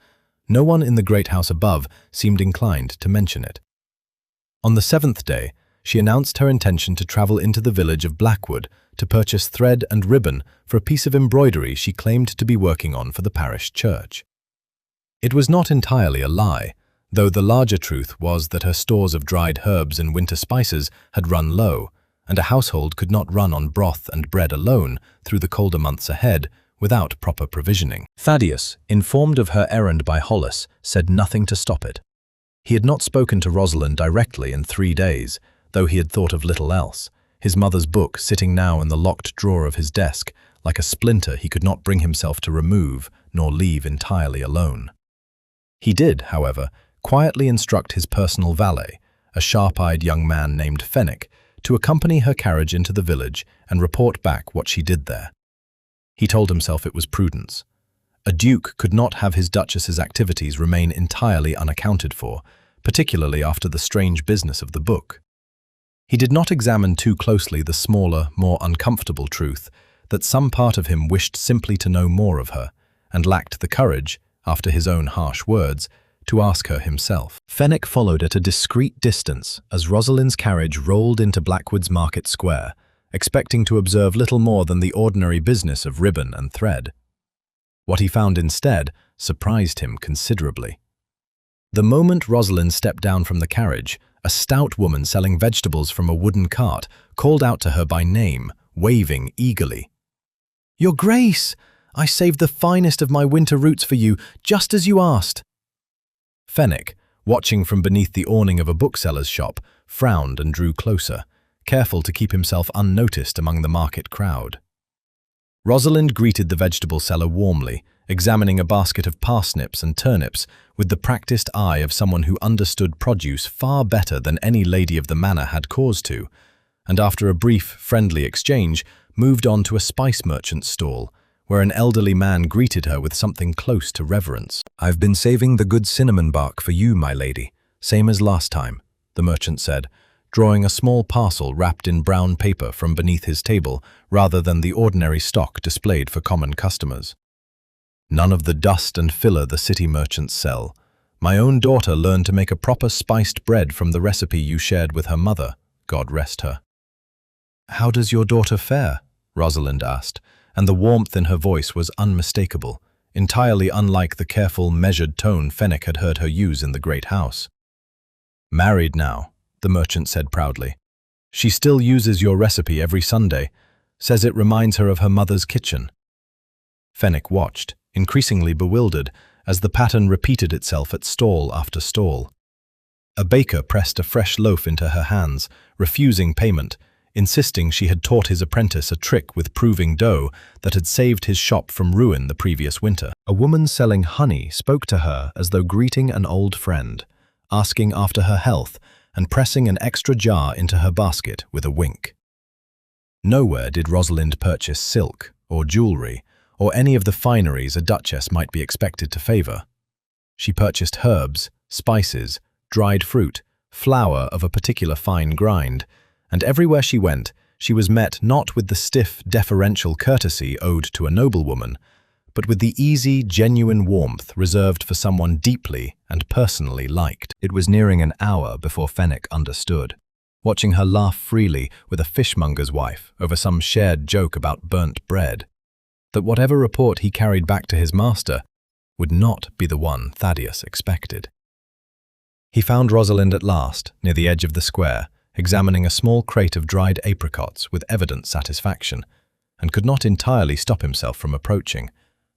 no one in the great house above seemed inclined to mention it. On the 7th day, she announced her intention to travel into the village of Blackwood to purchase thread and ribbon for a piece of embroidery she claimed to be working on for the parish church. It was not entirely a lie, though the larger truth was that her stores of dried herbs and winter spices had run low, and a household could not run on broth and bread alone through the colder months ahead without proper provisioning. Thaddeus, informed of her errand by Hollis, said nothing to stop it. He had not spoken to Rosalind directly in 3 days, though he had thought of little else, his mother's book sitting now in the locked drawer of his desk, like a splinter he could not bring himself to remove nor leave entirely alone. He did, however, quietly instruct his personal valet, a sharp-eyed young man named Fenwick, to accompany her carriage into the village and report back what she did there. He told himself it was prudence. A duke could not have his Duchess's activities remain entirely unaccounted for, particularly after the strange business of the book. He did not examine too closely the smaller, more uncomfortable truth that some part of him wished simply to know more of her, and lacked the courage, after his own harsh words, to ask her himself. Fenwick followed at a discreet distance as Rosalind's carriage rolled into Blackwood's market square, expecting to observe little more than the ordinary business of ribbon and thread. What he found instead surprised him considerably. The moment Rosalind stepped down from the carriage, a stout woman selling vegetables from a wooden cart called out to her by name, waving eagerly. "Your Grace, I saved the finest of my winter roots for you, just as you asked." Fenwick, watching from beneath the awning of a bookseller's shop, frowned and drew closer, careful to keep himself unnoticed among the market crowd. Rosalind greeted the vegetable seller warmly, examining a basket of parsnips and turnips with the practiced eye of someone who understood produce far better than any lady of the manor had cause to, and after a brief, friendly exchange, moved on to a spice merchant's stall, where an elderly man greeted her with something close to reverence. "I've been saving the good cinnamon bark for you, my lady, same as last time," the merchant said, drawing a small parcel wrapped in brown paper from beneath his table rather than the ordinary stock displayed for common customers. "None of the dust and filler the city merchants sell. My own daughter learned to make a proper spiced bread from the recipe you shared with her mother, God rest her." "How does your daughter fare?" Rosalind asked, and the warmth in her voice was unmistakable, entirely unlike the careful, measured tone Fenwick had heard her use in the great house. "Married now," the merchant said proudly. "She still uses your recipe every Sunday, says it reminds her of her mother's kitchen." Fenwick watched, increasingly bewildered as the pattern repeated itself at stall after stall. A baker pressed a fresh loaf into her hands, refusing payment, insisting she had taught his apprentice a trick with proving dough that had saved his shop from ruin the previous winter. A woman selling honey spoke to her as though greeting an old friend, asking after her health and pressing an extra jar into her basket with a wink. Nowhere did Rosalind purchase silk or jewellery or any of the fineries a duchess might be expected to favour. She purchased herbs, spices, dried fruit, flour of a particular fine grind, and everywhere she went, she was met not with the stiff, deferential courtesy owed to a noblewoman, but with the easy, genuine warmth reserved for someone deeply and personally liked. It was nearing an hour before Fenwick understood, watching her laugh freely with a fishmonger's wife over some shared joke about burnt bread, that whatever report he carried back to his master would not be the one Thaddeus expected. He found Rosalind at last, near the edge of the square, examining a small crate of dried apricots with evident satisfaction, and could not entirely stop himself from approaching,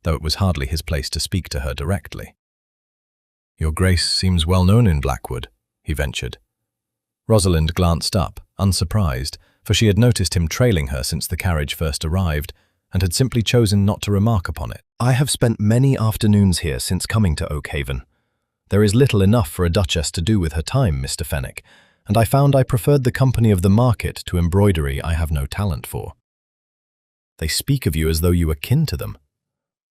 though it was hardly his place to speak to her directly. "Your Grace seems well known in Blackwood," he ventured. Rosalind glanced up, unsurprised, for she had noticed him trailing her since the carriage first arrived, and had simply chosen not to remark upon it. "I have spent many afternoons here since coming to Oakhaven. There is little enough for a duchess to do with her time, Mr. Fenwick, and I found I preferred the company of the market to embroidery I have no talent for." "They speak of you as though you were kin to them."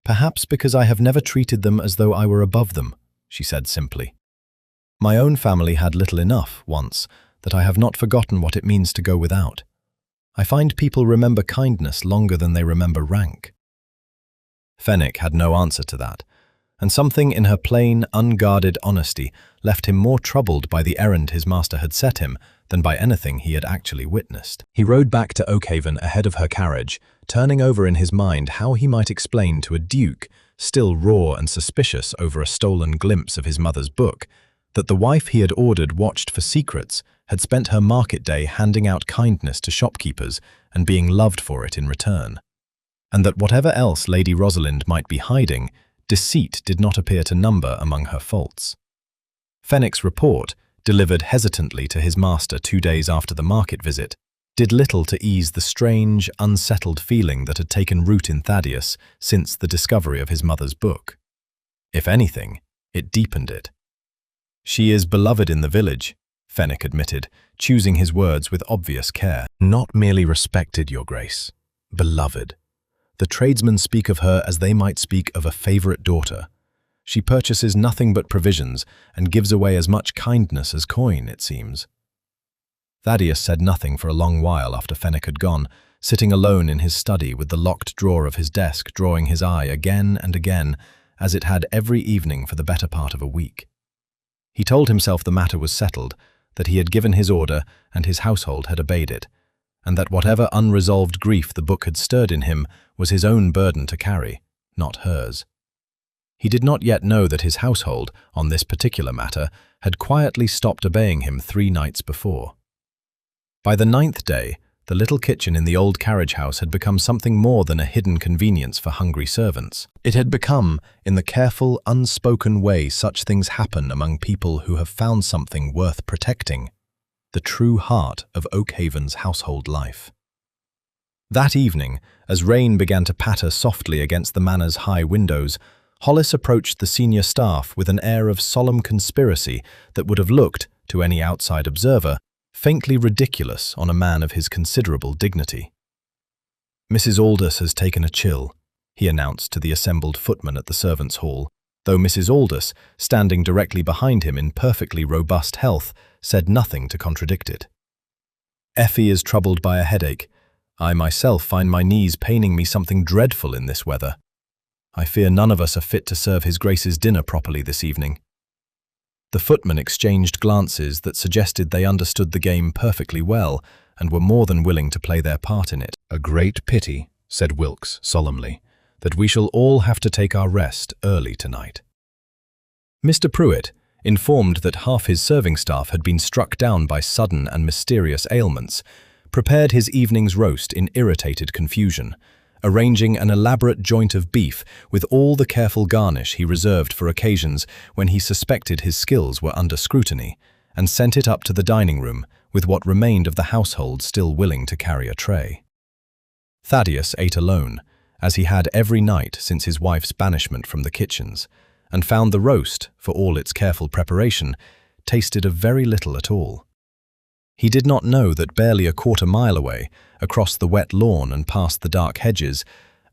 "Perhaps because I have never treated them as though I were above them," she said simply. "My own family had little enough, once, that I have not forgotten what it means to go without. I find people remember kindness longer than they remember rank." Fenwick had no answer to that, and something in her plain, unguarded honesty left him more troubled by the errand his master had set him than by anything he had actually witnessed. He rode back to Oakhaven ahead of her carriage, turning over in his mind how he might explain to a duke, still raw and suspicious over a stolen glimpse of his mother's book, that the wife he had ordered watched for secrets had spent her market day handing out kindness to shopkeepers and being loved for it in return, and that whatever else Lady Rosalind might be hiding, deceit did not appear to number among her faults. Fenwick's report, delivered hesitantly to his master 2 days after the market visit, did little to ease the strange, unsettled feeling that had taken root in Thaddeus since the discovery of his mother's book. If anything, it deepened it. "She is beloved in the village," Fenwick admitted, choosing his words with obvious care. "Not merely respected, Your Grace. Beloved. The tradesmen speak of her as they might speak of a favourite daughter. She purchases nothing but provisions and gives away as much kindness as coin, it seems." Thaddeus said nothing for a long while after Fenwick had gone, sitting alone in his study with the locked drawer of his desk drawing his eye again and again, as it had every evening for the better part of a week. He told himself the matter was settled, that he had given his order and his household had obeyed it, and that whatever unresolved grief the book had stirred in him was his own burden to carry, not hers. He did not yet know that his household, on this particular matter, had quietly stopped obeying him 3 nights before. By the 9th day, the little kitchen in the old carriage house had become something more than a hidden convenience for hungry servants. It had become, in the careful, unspoken way such things happen among people who have found something worth protecting, the true heart of Oakhaven's household life. That evening, as rain began to patter softly against the manor's high windows, Hollis approached the senior staff with an air of solemn conspiracy that would have looked, to any outside observer, faintly ridiculous on a man of his considerable dignity. "Mrs. Aldous has taken a chill," he announced to the assembled footmen at the servants' hall, though Mrs. Aldous, standing directly behind him in perfectly robust health, said nothing to contradict it. "Effie is troubled by a headache. I myself find my knees paining me something dreadful in this weather. I fear none of us are fit to serve His Grace's dinner properly this evening." The footmen exchanged glances that suggested they understood the game perfectly well and were more than willing to play their part in it. "A great pity," said Wilkes solemnly, "that we shall all have to take our rest early tonight." Mr. Pruitt, informed that half his serving staff had been struck down by sudden and mysterious ailments, prepared his evening's roast in irritated confusion, arranging an elaborate joint of beef with all the careful garnish he reserved for occasions when he suspected his skills were under scrutiny, and sent it up to the dining room with what remained of the household still willing to carry a tray. Thaddeus ate alone, as he had every night since his wife's banishment from the kitchens, and found the roast, for all its careful preparation, tasted of very little at all. He did not know that barely a quarter-mile away, across the wet lawn and past the dark hedges,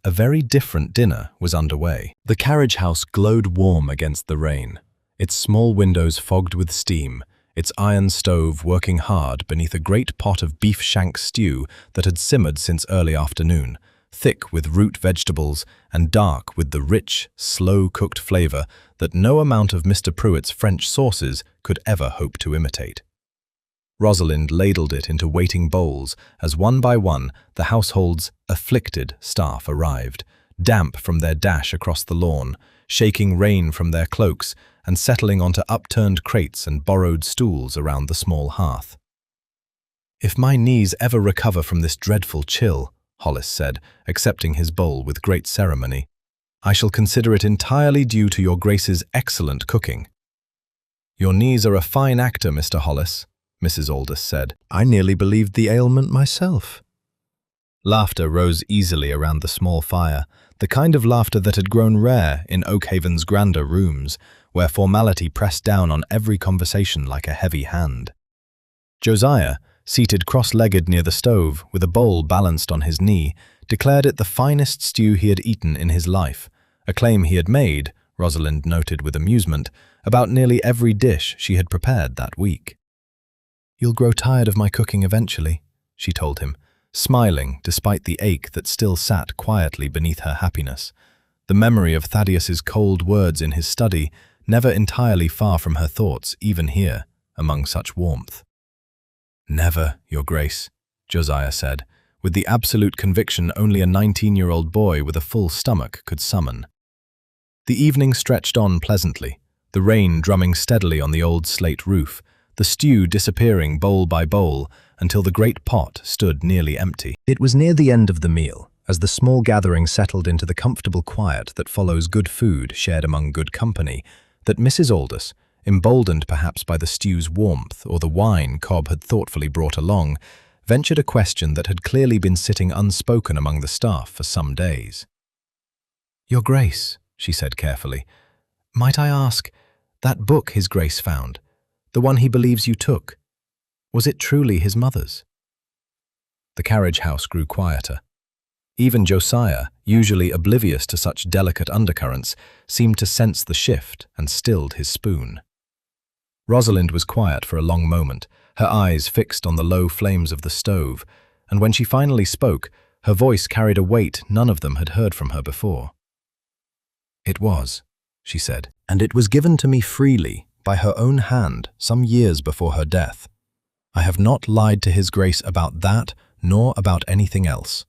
a very different dinner was underway. The carriage house glowed warm against the rain, its small windows fogged with steam, its iron stove working hard beneath a great pot of beef shank stew that had simmered since early afternoon, thick with root vegetables and dark with the rich, slow-cooked flavor that no amount of Mr. Pruitt's French sauces could ever hope to imitate. Rosalind ladled it into waiting bowls as one by one the household's afflicted staff arrived, damp from their dash across the lawn, shaking rain from their cloaks and settling onto upturned crates and borrowed stools around the small hearth. "If my knees ever recover from this dreadful chill," Hollis said, accepting his bowl with great ceremony, "I shall consider it entirely due to your Grace's excellent cooking." "Your knees are a fine actor, Mr. Hollis," Mrs. Aldous said. "I nearly believed the ailment myself." Laughter rose easily around the small fire, the kind of laughter that had grown rare in Oakhaven's grander rooms, where formality pressed down on every conversation like a heavy hand. Josiah, seated cross-legged near the stove, with a bowl balanced on his knee, declared it the finest stew he had eaten in his life, a claim he had made, Rosalind noted with amusement, about nearly every dish she had prepared that week. "You'll grow tired of my cooking eventually," she told him, smiling despite the ache that still sat quietly beneath her happiness, the memory of Thaddeus's cold words in his study never entirely far from her thoughts even here, among such warmth. "Never, Your Grace," Josiah said, with the absolute conviction only a 19-year-old boy with a full stomach could summon. The evening stretched on pleasantly, the rain drumming steadily on the old slate roof, the stew disappearing bowl by bowl until the great pot stood nearly empty. It was near the end of the meal, as the small gathering settled into the comfortable quiet that follows good food shared among good company, that Mrs. Aldous, emboldened perhaps by the stew's warmth or the wine Cobb had thoughtfully brought along, ventured a question that had clearly been sitting unspoken among the staff for some days. "Your Grace," she said carefully, "might I ask, that book His Grace found, the one he believes you took, was it truly his mother's?" The carriage house grew quieter. Even Josiah, usually oblivious to such delicate undercurrents, seemed to sense the shift and stilled his spoon. Rosalind was quiet for a long moment, her eyes fixed on the low flames of the stove, and when she finally spoke, her voice carried a weight none of them had heard from her before. "It was," she said, "and it was given to me freely, by her own hand, some years before her death. I have not lied to His Grace about that, nor about anything else.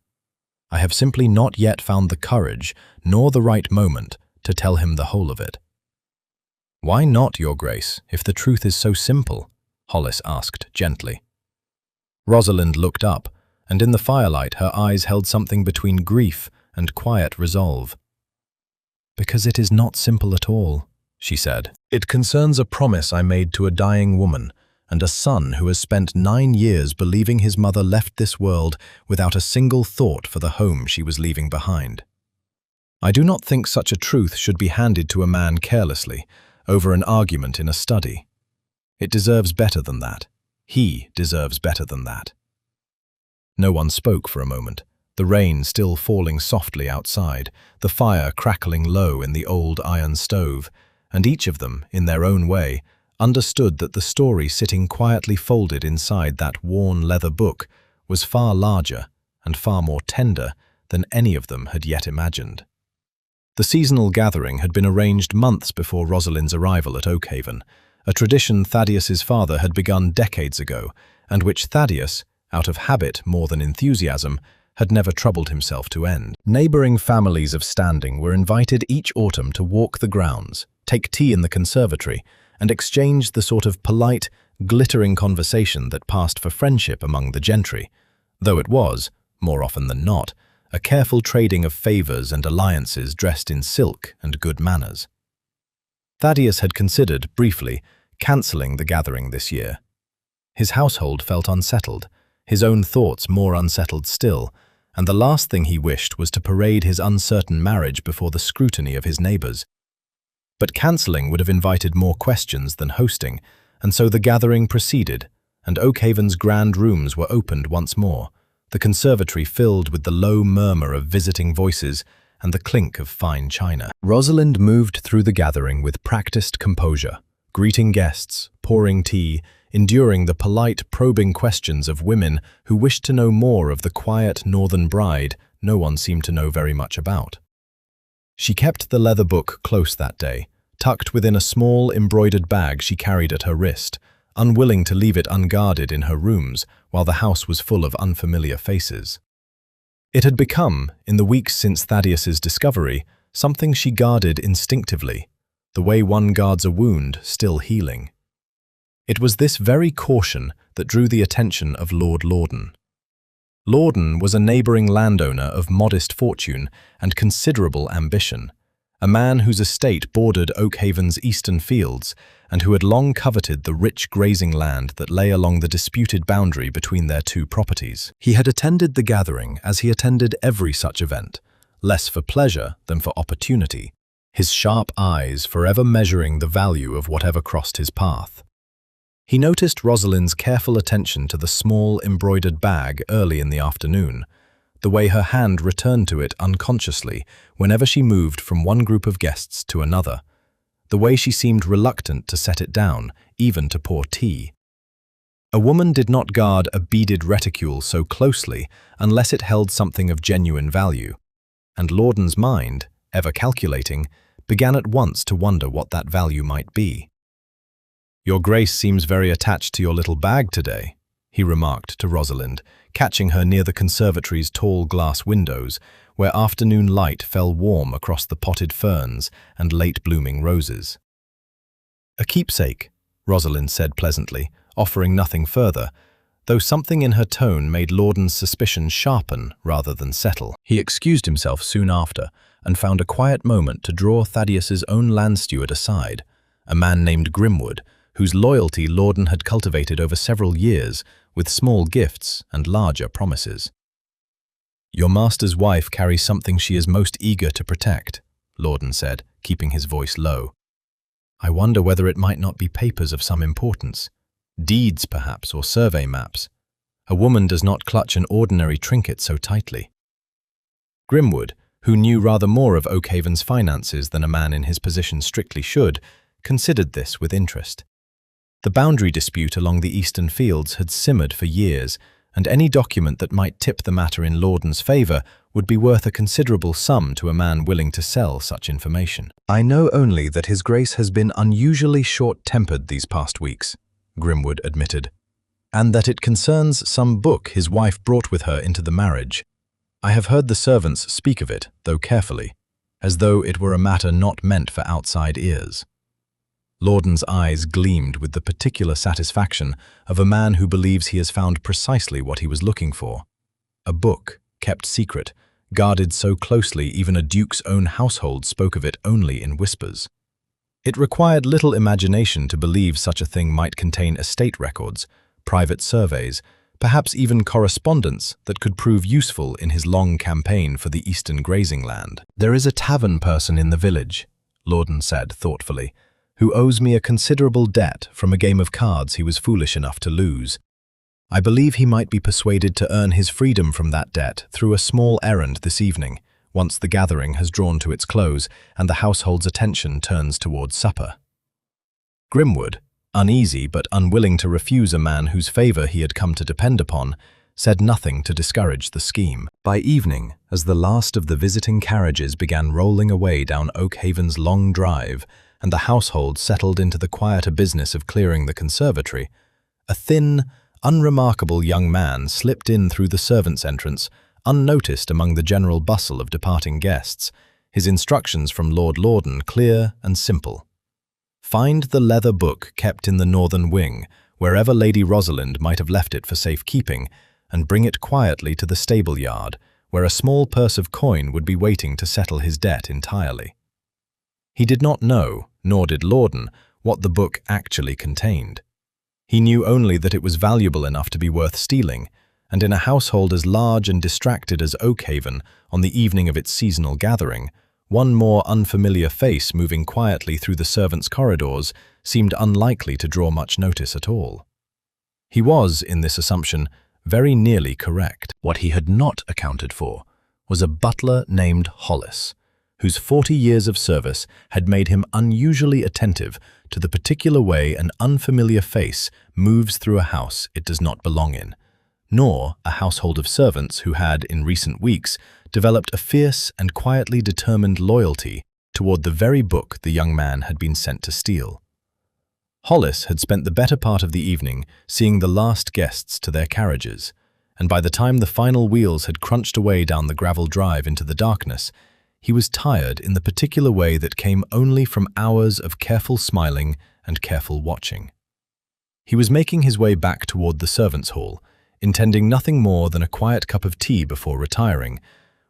I have simply not yet found the courage, nor the right moment, to tell him the whole of it." "Why not, Your Grace, if the truth is so simple?" Hollis asked gently. Rosalind looked up, and in the firelight her eyes held something between grief and quiet resolve. "Because it is not simple at all," she said. "It concerns a promise I made to a dying woman, and a son who has spent 9 years believing his mother left this world without a single thought for the home she was leaving behind. I do not think such a truth should be handed to a man carelessly, over an argument in a study. It deserves better than that. He deserves better than that." No one spoke for a moment, the rain still falling softly outside, the fire crackling low in the old iron stove, and each of them, in their own way, understood that the story sitting quietly folded inside that worn leather book was far larger and far more tender than any of them had yet imagined. The seasonal gathering had been arranged months before Rosalind's arrival at Oakhaven, a tradition Thaddeus's father had begun decades ago, and which Thaddeus, out of habit more than enthusiasm, had never troubled himself to end. Neighbouring families of standing were invited each autumn to walk the grounds, take tea in the conservatory, and exchange the sort of polite, glittering conversation that passed for friendship among the gentry, though it was, more often than not, a careful trading of favors and alliances dressed in silk and good manners. Thaddeus had considered, briefly, cancelling the gathering this year. His household felt unsettled, his own thoughts more unsettled still, and the last thing he wished was to parade his uncertain marriage before the scrutiny of his neighbours. But cancelling would have invited more questions than hosting, and so the gathering proceeded, and Oakhaven's grand rooms were opened once more, the conservatory filled with the low murmur of visiting voices and the clink of fine china. Rosalind moved through the gathering with practiced composure, greeting guests, pouring tea, enduring the polite, probing questions of women who wished to know more of the quiet northern bride no one seemed to know very much about. She kept the leather book close that day, tucked within a small embroidered bag she carried at her wrist, unwilling to leave it unguarded in her rooms while the house was full of unfamiliar faces. It had become, in the weeks since Thaddeus's discovery, something she guarded instinctively, the way one guards a wound still healing. It was this very caution that drew the attention of Lord Loudon. Loudon was a neighbouring landowner of modest fortune and considerable ambition, a man whose estate bordered Oakhaven's eastern fields and who had long coveted the rich grazing land that lay along the disputed boundary between their two properties. He had attended the gathering as he attended every such event, less for pleasure than for opportunity, his sharp eyes forever measuring the value of whatever crossed his path. He noticed Rosalind's careful attention to the small embroidered bag early in the afternoon, the way her hand returned to it unconsciously whenever she moved from one group of guests to another, the way she seemed reluctant to set it down, even to pour tea. A woman did not guard a beaded reticule so closely unless it held something of genuine value, and Loudon's mind, ever calculating, began at once to wonder what that value might be. "Your Grace seems very attached to your little bag today," he remarked to Rosalind, catching her near the conservatory's tall glass windows, where afternoon light fell warm across the potted ferns and late-blooming roses. "A keepsake," Rosalind said pleasantly, offering nothing further, though something in her tone made Loudon's suspicions sharpen rather than settle. He excused himself soon after and found a quiet moment to draw Thaddeus's own land steward aside, a man named Grimwood, whose loyalty Loudon had cultivated over several years with small gifts and larger promises. "Your master's wife carries something she is most eager to protect," Loudon said, keeping his voice low. "I wonder whether it might not be papers of some importance. Deeds, perhaps, or survey maps. A woman does not clutch an ordinary trinket so tightly." Grimwood, who knew rather more of Oakhaven's finances than a man in his position strictly should, considered this with interest. The boundary dispute along the eastern fields had simmered for years, and any document that might tip the matter in Loudon's favour would be worth a considerable sum to a man willing to sell such information. "I know only that His Grace has been unusually short-tempered these past weeks," Grimwood admitted, "and that it concerns some book his wife brought with her into the marriage. I have heard the servants speak of it, though carefully, as though it were a matter not meant for outside ears." Loudon's eyes gleamed with the particular satisfaction of a man who believes he has found precisely what he was looking for. A book, kept secret, guarded so closely even a duke's own household spoke of it only in whispers. It required little imagination to believe such a thing might contain estate records, private surveys, perhaps even correspondence that could prove useful in his long campaign for the eastern grazing land. "There is a tavern person in the village," Loudon said thoughtfully, "who owes me a considerable debt from a game of cards he was foolish enough to lose. I believe he might be persuaded to earn his freedom from that debt through a small errand this evening, once the gathering has drawn to its close and the household's attention turns towards supper." Grimwood, uneasy but unwilling to refuse a man whose favour he had come to depend upon, said nothing to discourage the scheme. By evening, as the last of the visiting carriages began rolling away down Oakhaven's long drive, and the household settled into the quieter business of clearing the conservatory, a thin, unremarkable young man slipped in through the servants' entrance, unnoticed among the general bustle of departing guests, his instructions from Lord Loudon clear and simple. "Find the leather book kept in the northern wing, wherever Lady Rosalind might have left it for safekeeping, and bring it quietly to the stable yard, where a small purse of coin would be waiting to settle his debt entirely. He did not know, nor did Lorden, what the book actually contained. He knew only that it was valuable enough to be worth stealing, and in a household as large and distracted as Oakhaven on the evening of its seasonal gathering, one more unfamiliar face moving quietly through the servants' corridors seemed unlikely to draw much notice at all. He was, in this assumption, very nearly correct. What he had not accounted for was a butler named Hollis, whose 40 years of service had made him unusually attentive to the particular way an unfamiliar face moves through a house it does not belong in, nor a household of servants who had, in recent weeks, developed a fierce and quietly determined loyalty toward the very book the young man had been sent to steal. Hollis had spent the better part of the evening seeing the last guests to their carriages, and by the time the final wheels had crunched away down the gravel drive into the darkness, he was tired in the particular way that came only from hours of careful smiling and careful watching. He was making his way back toward the servants' hall, intending nothing more than a quiet cup of tea before retiring,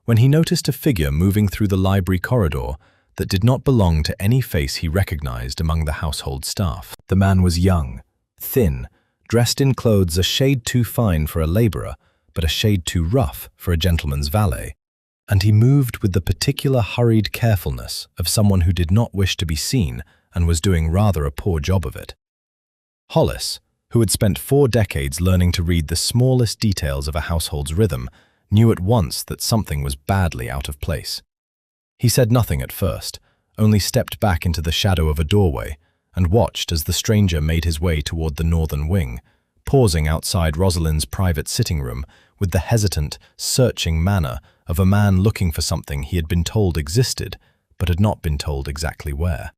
when he noticed a figure moving through the library corridor that did not belong to any face he recognized among the household staff. The man was young, thin, dressed in clothes a shade too fine for a laborer, but a shade too rough for a gentleman's valet, and he moved with the particular hurried carefulness of someone who did not wish to be seen and was doing rather a poor job of it. Hollis, who had spent 4 decades learning to read the smallest details of a household's rhythm, knew at once that something was badly out of place. He said nothing at first, only stepped back into the shadow of a doorway and watched as the stranger made his way toward the northern wing, pausing outside Rosalind's private sitting room with the hesitant, searching manner of a man looking for something he had been told existed, but had not been told exactly where.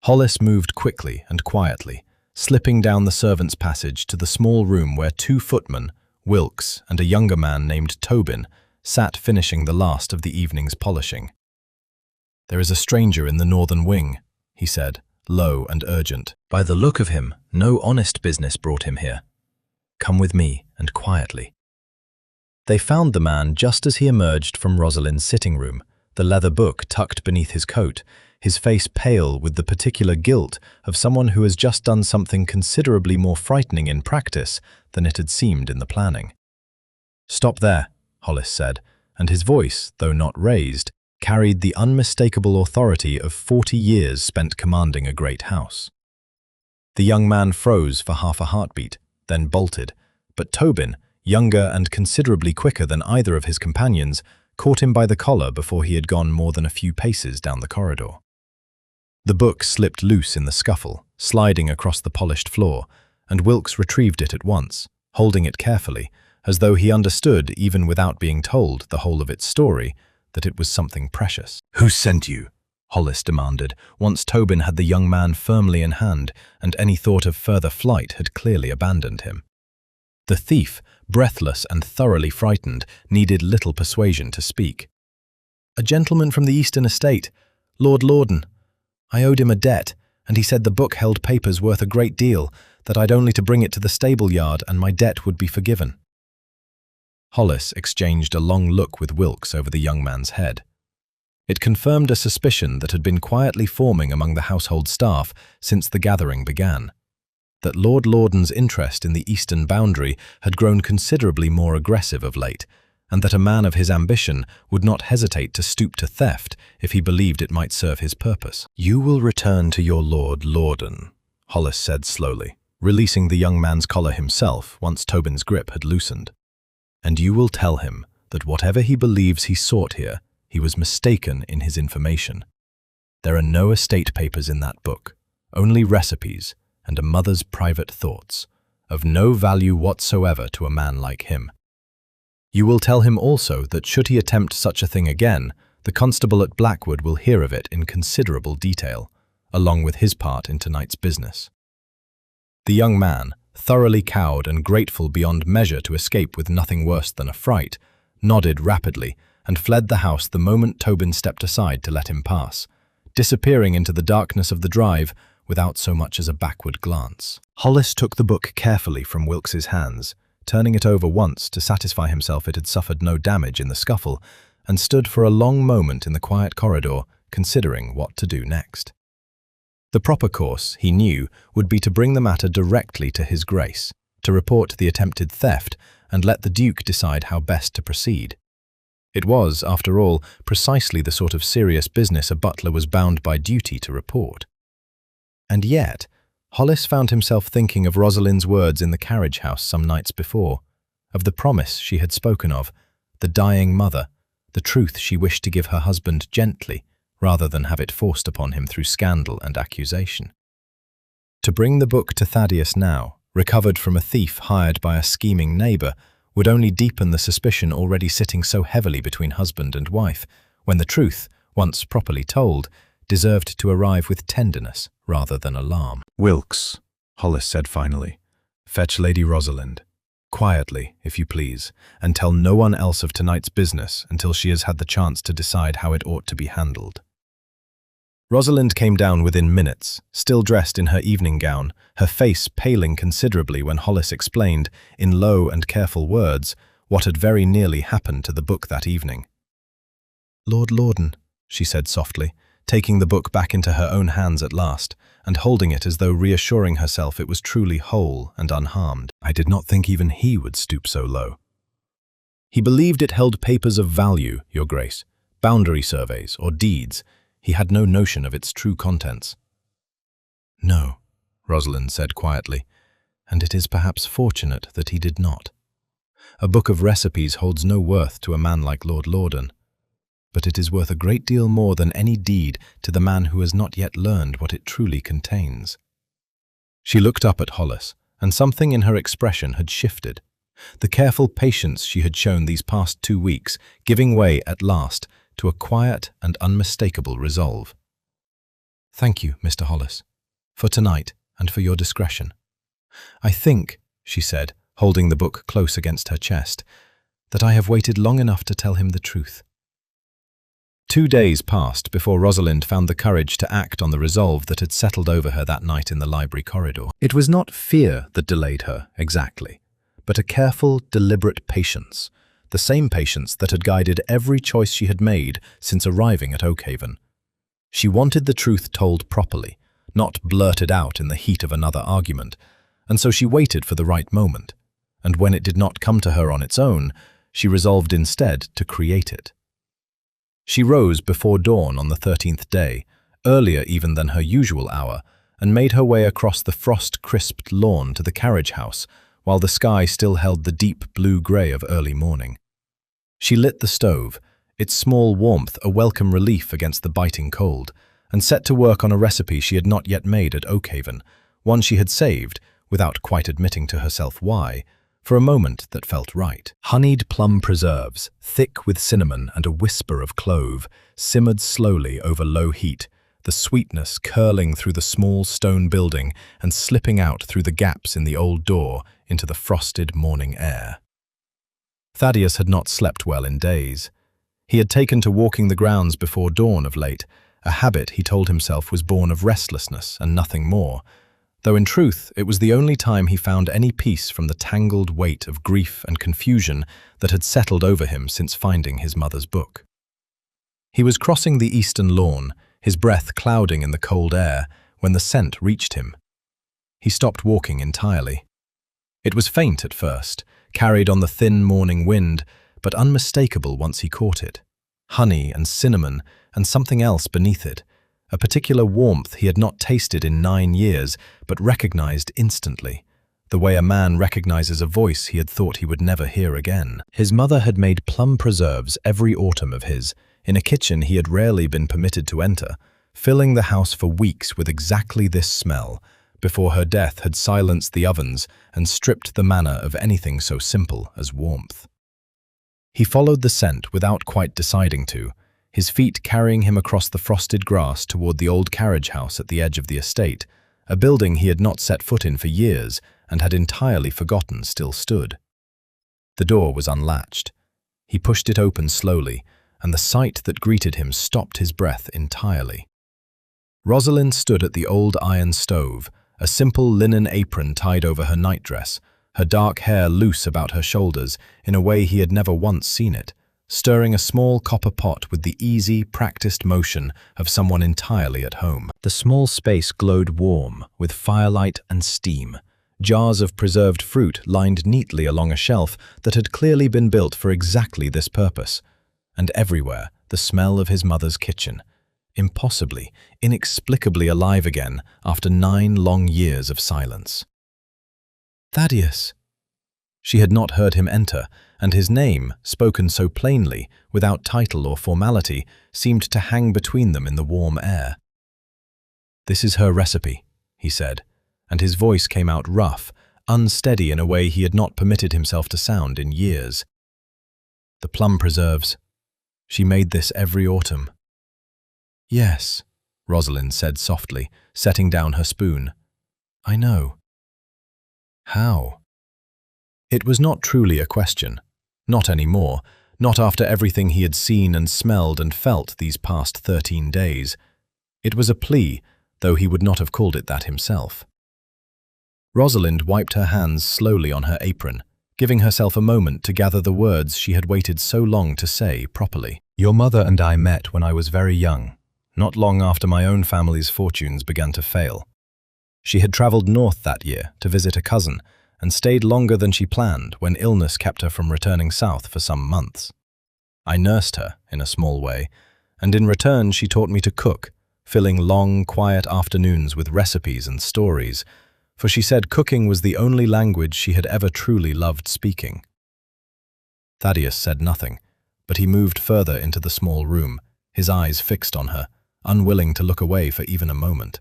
Hollis moved quickly and quietly, slipping down the servants' passage to the small room where 2 footmen, Wilkes and a younger man named Tobin, sat finishing the last of the evening's polishing. "There is a stranger in the northern wing," he said, low and urgent. "By the look of him, no honest business brought him here. Come with me, and quietly." They found the man just as he emerged from Rosalind's sitting room, the leather book tucked beneath his coat, his face pale with the particular guilt of someone who has just done something considerably more frightening in practice than it had seemed in the planning. "Stop there," Hollis said, and his voice, though not raised, carried the unmistakable authority of 40 years spent commanding a great house. The young man froze for half a heartbeat, then bolted, but Tobin, younger and considerably quicker than either of his companions, caught him by the collar before he had gone more than a few paces down the corridor. The book slipped loose in the scuffle, sliding across the polished floor, and Wilkes retrieved it at once, holding it carefully, as though he understood, even without being told the whole of its story, that it was something precious. "Who sent you?" Hollis demanded, once Tobin had the young man firmly in hand, and any thought of further flight had clearly abandoned him. The thief, breathless and thoroughly frightened, needed little persuasion to speak. "A gentleman from the Eastern Estate, Lord Lorden. I owed him a debt, and he said the book held papers worth a great deal, that I'd only to bring it to the stable yard and my debt would be forgiven." Hollis exchanged a long look with Wilkes over the young man's head. It confirmed a suspicion that had been quietly forming among the household staff since the gathering began, that Lord Lorden's interest in the eastern boundary had grown considerably more aggressive of late, and that a man of his ambition would not hesitate to stoop to theft if he believed it might serve his purpose. "You will return to your Lord Lorden," Hollis said slowly, releasing the young man's collar himself once Tobin's grip had loosened. "And you will tell him that whatever he believes he sought here, he was mistaken in his information. There are no estate papers in that book, only recipes and a mother's private thoughts, of no value whatsoever to a man like him. You will tell him also that should he attempt such a thing again, the constable at Blackwood will hear of it in considerable detail, along with his part in tonight's business." The young man, thoroughly cowed and grateful beyond measure to escape with nothing worse than a fright, nodded rapidly and fled the house the moment Tobin stepped aside to let him pass, disappearing into the darkness of the drive without so much as a backward glance. Hollis took the book carefully from Wilkes's hands, turning it over once to satisfy himself it had suffered no damage in the scuffle, and stood for a long moment in the quiet corridor, considering what to do next. The proper course, he knew, would be to bring the matter directly to His Grace, to report the attempted theft, and let the Duke decide how best to proceed. It was, after all, precisely the sort of serious business a butler was bound by duty to report. And yet, Hollis found himself thinking of Rosalind's words in the carriage house some nights before, of the promise she had spoken of, the dying mother, the truth she wished to give her husband gently, rather than have it forced upon him through scandal and accusation. To bring the book to Thaddeus now, recovered from a thief hired by a scheming neighbour, would only deepen the suspicion already sitting so heavily between husband and wife, when the truth, once properly told, deserved to arrive with tenderness rather than alarm. "Wilkes," Hollis said finally, "fetch Lady Rosalind. Quietly, if you please, and tell no one else of tonight's business until she has had the chance to decide how it ought to be handled." Rosalind came down within minutes, still dressed in her evening gown, her face paling considerably when Hollis explained, in low and careful words, what had very nearly happened to the book that evening. "Lord Loudon," she said softly, taking the book back into her own hands at last, and holding it as though reassuring herself it was truly whole and unharmed. "I did not think even he would stoop so low. He believed it held papers of value, Your Grace, boundary surveys or deeds. He had no notion of its true contents." "No," Rosalind said quietly, "and it is perhaps fortunate that he did not. A book of recipes holds no worth to a man like Lord Loudon, but it is worth a great deal more than any deed to the man who has not yet learned what it truly contains." She looked up at Hollis, and something in her expression had shifted. The careful patience she had shown these past 2 weeks giving way at last to a quiet and unmistakable resolve. "Thank you, Mr. Hollis, for tonight and for your discretion. I think," she said, holding the book close against her chest, "that I have waited long enough to tell him the truth." 2 days passed before Rosalind found the courage to act on the resolve that had settled over her that night in the library corridor. It was not fear that delayed her, exactly, but a careful, deliberate patience, the same patience that had guided every choice she had made since arriving at Oakhaven. She wanted the truth told properly, not blurted out in the heat of another argument, and so she waited for the right moment, and when it did not come to her on its own, she resolved instead to create it. She rose before dawn on the 13th day, earlier even than her usual hour, and made her way across the frost-crisped lawn to the carriage house, while the sky still held the deep blue-grey of early morning. She lit the stove, its small warmth a welcome relief against the biting cold, and set to work on a recipe she had not yet made at Oakhaven, one she had saved, without quite admitting to herself why, for a moment that felt right. Honeyed plum preserves, thick with cinnamon and a whisper of clove, simmered slowly over low heat, the sweetness curling through the small stone building and slipping out through the gaps in the old door into the frosted morning air. Thaddeus had not slept well in days. He had taken to walking the grounds before dawn of late, a habit he told himself was born of restlessness and nothing more, though in truth it was the only time he found any peace from the tangled weight of grief and confusion that had settled over him since finding his mother's book. He was crossing the eastern lawn, his breath clouding in the cold air, when the scent reached him. He stopped walking entirely. It was faint at first, carried on the thin morning wind, but unmistakable once he caught it. Honey and cinnamon and something else beneath it, a particular warmth he had not tasted in 9 years, but recognized instantly, the way a man recognizes a voice he had thought he would never hear again. His mother had made plum preserves every autumn of his, in a kitchen he had rarely been permitted to enter, filling the house for weeks with exactly this smell, before her death had silenced the ovens and stripped the manor of anything so simple as warmth. He followed the scent without quite deciding to, his feet carrying him across the frosted grass toward the old carriage house at the edge of the estate, a building he had not set foot in for years and had entirely forgotten still stood. The door was unlatched. He pushed it open slowly, and the sight that greeted him stopped his breath entirely. Rosalind stood at the old iron stove, a simple linen apron tied over her nightdress, her dark hair loose about her shoulders in a way he had never once seen it, stirring a small copper pot with the easy, practiced motion of someone entirely at home. The small space glowed warm, with firelight and steam. Jars of preserved fruit lined neatly along a shelf that had clearly been built for exactly this purpose. And everywhere, the smell of his mother's kitchen, impossibly, inexplicably alive again after 9 long years of silence. "Thaddeus!" She had not heard him enter, and his name, spoken so plainly, without title or formality, seemed to hang between them in the warm air. "This is her recipe," he said, and his voice came out rough, unsteady in a way he had not permitted himself to sound in years. "The plum preserves. She made this every autumn." "Yes," Rosalind said softly, setting down her spoon. "I know." "How?" It was not truly a question. Not anymore. Not after everything he had seen and smelled and felt these past 13 days. It was a plea, though he would not have called it that himself. Rosalind wiped her hands slowly on her apron, giving herself a moment to gather the words she had waited so long to say properly. "Your mother and I met when I was very young, not long after my own family's fortunes began to fail. She had travelled north that year to visit a cousin, and stayed longer than she planned when illness kept her from returning south for some months. I nursed her, in a small way, and in return she taught me to cook, filling long, quiet afternoons with recipes and stories, for she said cooking was the only language she had ever truly loved speaking." Thaddeus said nothing, but he moved further into the small room, his eyes fixed on her, unwilling to look away for even a moment.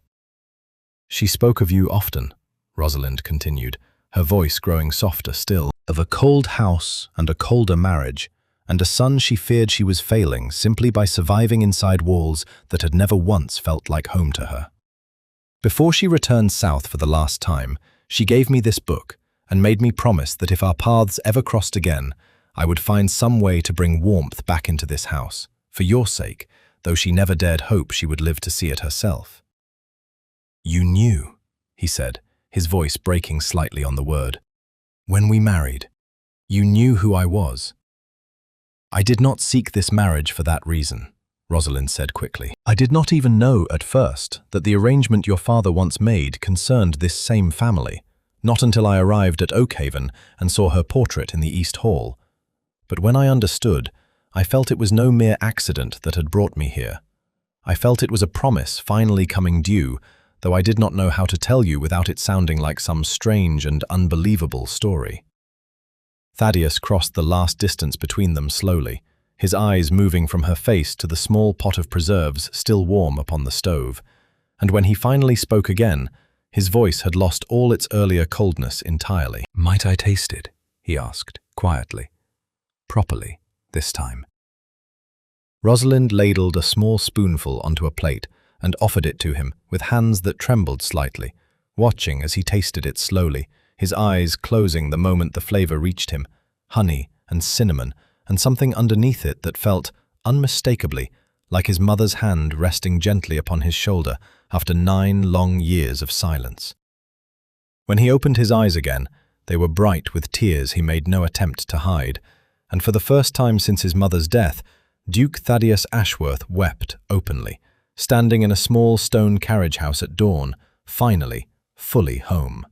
"She spoke of you often," Rosalind continued, her voice growing softer still, "of a cold house and a colder marriage, and a son she feared she was failing simply by surviving inside walls that had never once felt like home to her. Before she returned south for the last time, she gave me this book and made me promise that if our paths ever crossed again, I would find some way to bring warmth back into this house, for your sake, though she never dared hope she would live to see it herself." "You knew," he said, his voice breaking slightly on the word. "When we married, you knew who I was." "I did not seek this marriage for that reason," Rosalind said quickly. "I did not even know at first that the arrangement your father once made concerned this same family, not until I arrived at Oakhaven and saw her portrait in the East Hall. But when I understood, I felt it was no mere accident that had brought me here. I felt it was a promise finally coming due, though I did not know how to tell you without it sounding like some strange and unbelievable story." Thaddeus crossed the last distance between them slowly, his eyes moving from her face to the small pot of preserves still warm upon the stove, and when he finally spoke again, his voice had lost all its earlier coldness entirely. "Might I taste it?" he asked, quietly. Properly, this time. Rosalind ladled a small spoonful onto a plate and offered it to him with hands that trembled slightly, watching as he tasted it slowly, his eyes closing the moment the flavor reached him, honey and cinnamon, and something underneath it that felt, unmistakably, like his mother's hand resting gently upon his shoulder after 9 long years of silence. When he opened his eyes again, they were bright with tears he made no attempt to hide, and for the first time since his mother's death, Duke Thaddeus Ashworth wept openly, standing in a small stone carriage house at dawn, finally, fully home.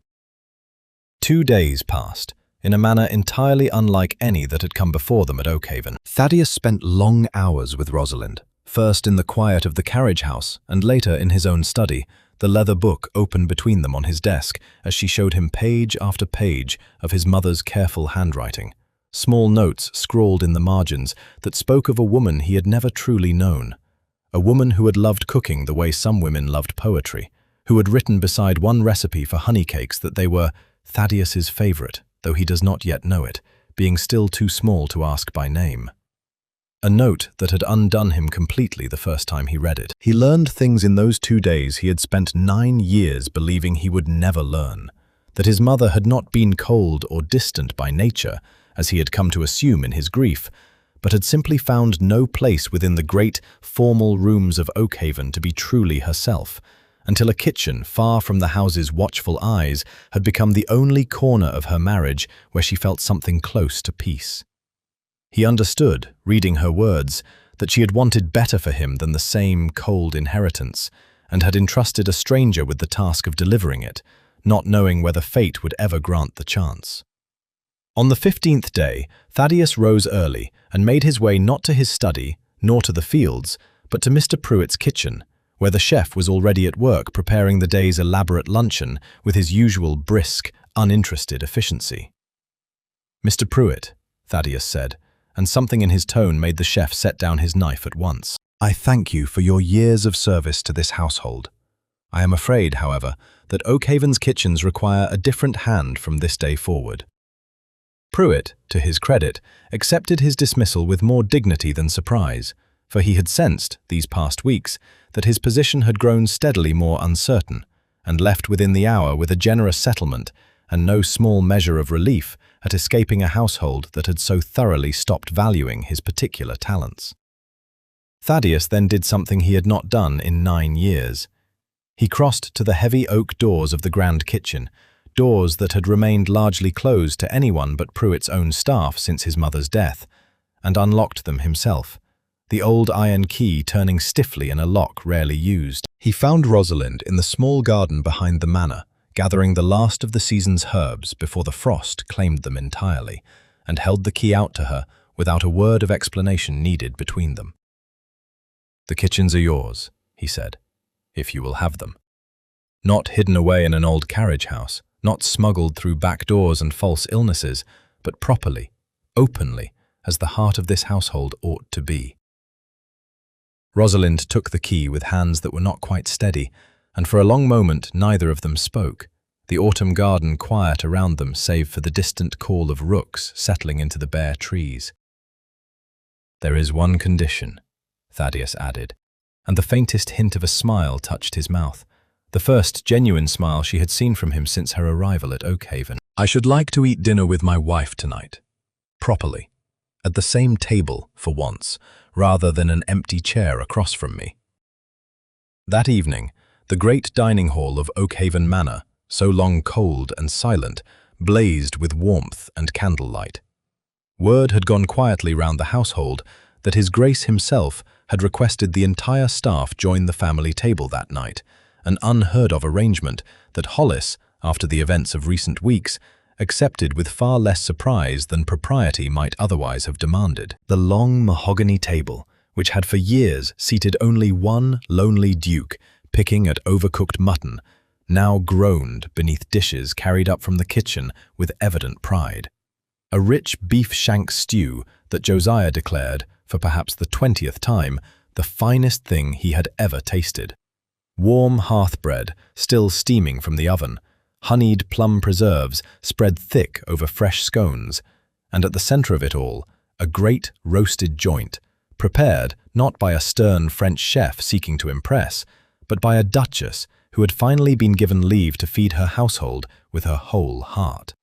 2 days passed, in a manner entirely unlike any that had come before them at Oakhaven. Thaddeus spent long hours with Rosalind, first in the quiet of the carriage house and later in his own study, the leather book open between them on his desk as she showed him page after page of his mother's careful handwriting, small notes scrawled in the margins that spoke of a woman he had never truly known, a woman who had loved cooking the way some women loved poetry, who had written beside one recipe for honey cakes that they were Thaddeus's favorite, though he does not yet know it, being still too small to ask by name. A note that had undone him completely the first time he read it. He learned things in those 2 days he had spent 9 years believing he would never learn, that his mother had not been cold or distant by nature, as he had come to assume in his grief, but had simply found no place within the great, formal rooms of Oakhaven to be truly herself, until a kitchen far from the house's watchful eyes had become the only corner of her marriage where she felt something close to peace. He understood, reading her words, that she had wanted better for him than the same cold inheritance, and had entrusted a stranger with the task of delivering it, not knowing whether fate would ever grant the chance. On the 15th day, Thaddeus rose early and made his way not to his study, nor to the fields, but to Mr. Pruitt's kitchen, where the chef was already at work preparing the day's elaborate luncheon with his usual brisk, uninterested efficiency. "Mr. Pruitt," Thaddeus said, and something in his tone made the chef set down his knife at once. "I thank you for your years of service to this household. I am afraid, however, that Oakhaven's kitchens require a different hand from this day forward." Pruitt, to his credit, accepted his dismissal with more dignity than surprise, for he had sensed, these past weeks, that his position had grown steadily more uncertain, and left within the hour with a generous settlement and no small measure of relief at escaping a household that had so thoroughly stopped valuing his particular talents. Thaddeus then did something he had not done in 9 years. He crossed to the heavy oak doors of the grand kitchen, doors that had remained largely closed to anyone but Pruitt's own staff since his mother's death, and unlocked them himself, the old iron key turning stiffly in a lock rarely used. He found Rosalind in the small garden behind the manor, gathering the last of the season's herbs before the frost claimed them entirely, and held the key out to her without a word of explanation needed between them. "The kitchens are yours," he said, "if you will have them. Not hidden away in an old carriage house, not smuggled through back doors and false illnesses, but properly, openly, as the heart of this household ought to be." Rosalind took the key with hands that were not quite steady, and for a long moment neither of them spoke, the autumn garden quiet around them save for the distant call of rooks settling into the bare trees. "There is one condition," Thaddeus added, and the faintest hint of a smile touched his mouth, the first genuine smile she had seen from him since her arrival at Oakhaven. "I should like to eat dinner with my wife tonight, properly, at the same table for once, rather than an empty chair across from me." That evening, the great dining hall of Oakhaven Manor, so long cold and silent, blazed with warmth and candlelight. Word had gone quietly round the household that His Grace himself had requested the entire staff join the family table that night, an unheard-of arrangement that Hollis, after the events of recent weeks, accepted with far less surprise than propriety might otherwise have demanded. The long mahogany table, which had for years seated only one lonely duke picking at overcooked mutton, now groaned beneath dishes carried up from the kitchen with evident pride. A rich beef shank stew that Josiah declared, for perhaps the 20th time, the finest thing he had ever tasted. Warm hearth bread, still steaming from the oven, honeyed plum preserves spread thick over fresh scones, and at the center of it all, a great roasted joint, prepared not by a stern French chef seeking to impress, but by a duchess who had finally been given leave to feed her household with her whole heart.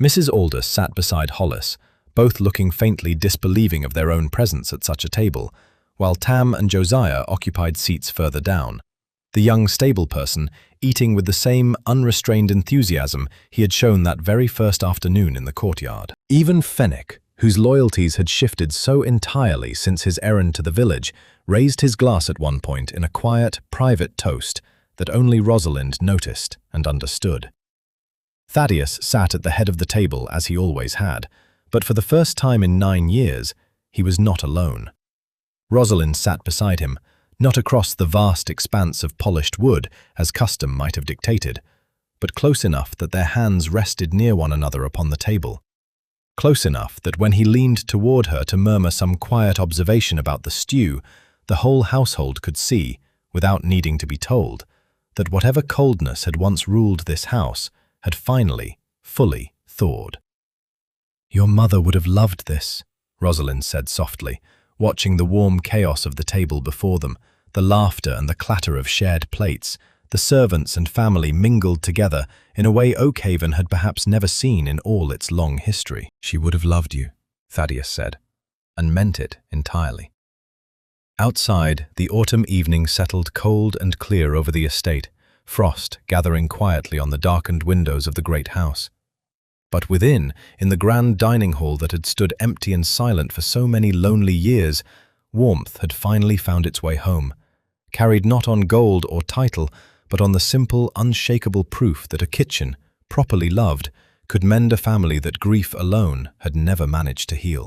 Mrs. Aldous sat beside Hollis, both looking faintly disbelieving of their own presence at such a table, while Tam and Josiah occupied seats further down, the young stable person eating with the same unrestrained enthusiasm he had shown that very first afternoon in the courtyard. Even Fenwick, whose loyalties had shifted so entirely since his errand to the village, raised his glass at one point in a quiet, private toast that only Rosalind noticed and understood. Thaddeus sat at the head of the table as he always had, but for the first time in 9 years, he was not alone. Rosalind sat beside him, not across the vast expanse of polished wood as custom might have dictated, but close enough that their hands rested near one another upon the table. Close enough that when he leaned toward her to murmur some quiet observation about the stew, the whole household could see, without needing to be told, that whatever coldness had once ruled this house had finally, fully thawed. "Your mother would have loved this," Rosalind said softly, watching the warm chaos of the table before them, the laughter and the clatter of shared plates, the servants and family mingled together in a way Oakhaven had perhaps never seen in all its long history. "She would have loved you," Thaddeus said, and meant it entirely. Outside, the autumn evening settled cold and clear over the estate, frost gathering quietly on the darkened windows of the great house. But within, in the grand dining hall that had stood empty and silent for so many lonely years, warmth had finally found its way home, carried not on gold or title, but on the simple, unshakable proof that a kitchen, properly loved, could mend a family that grief alone had never managed to heal.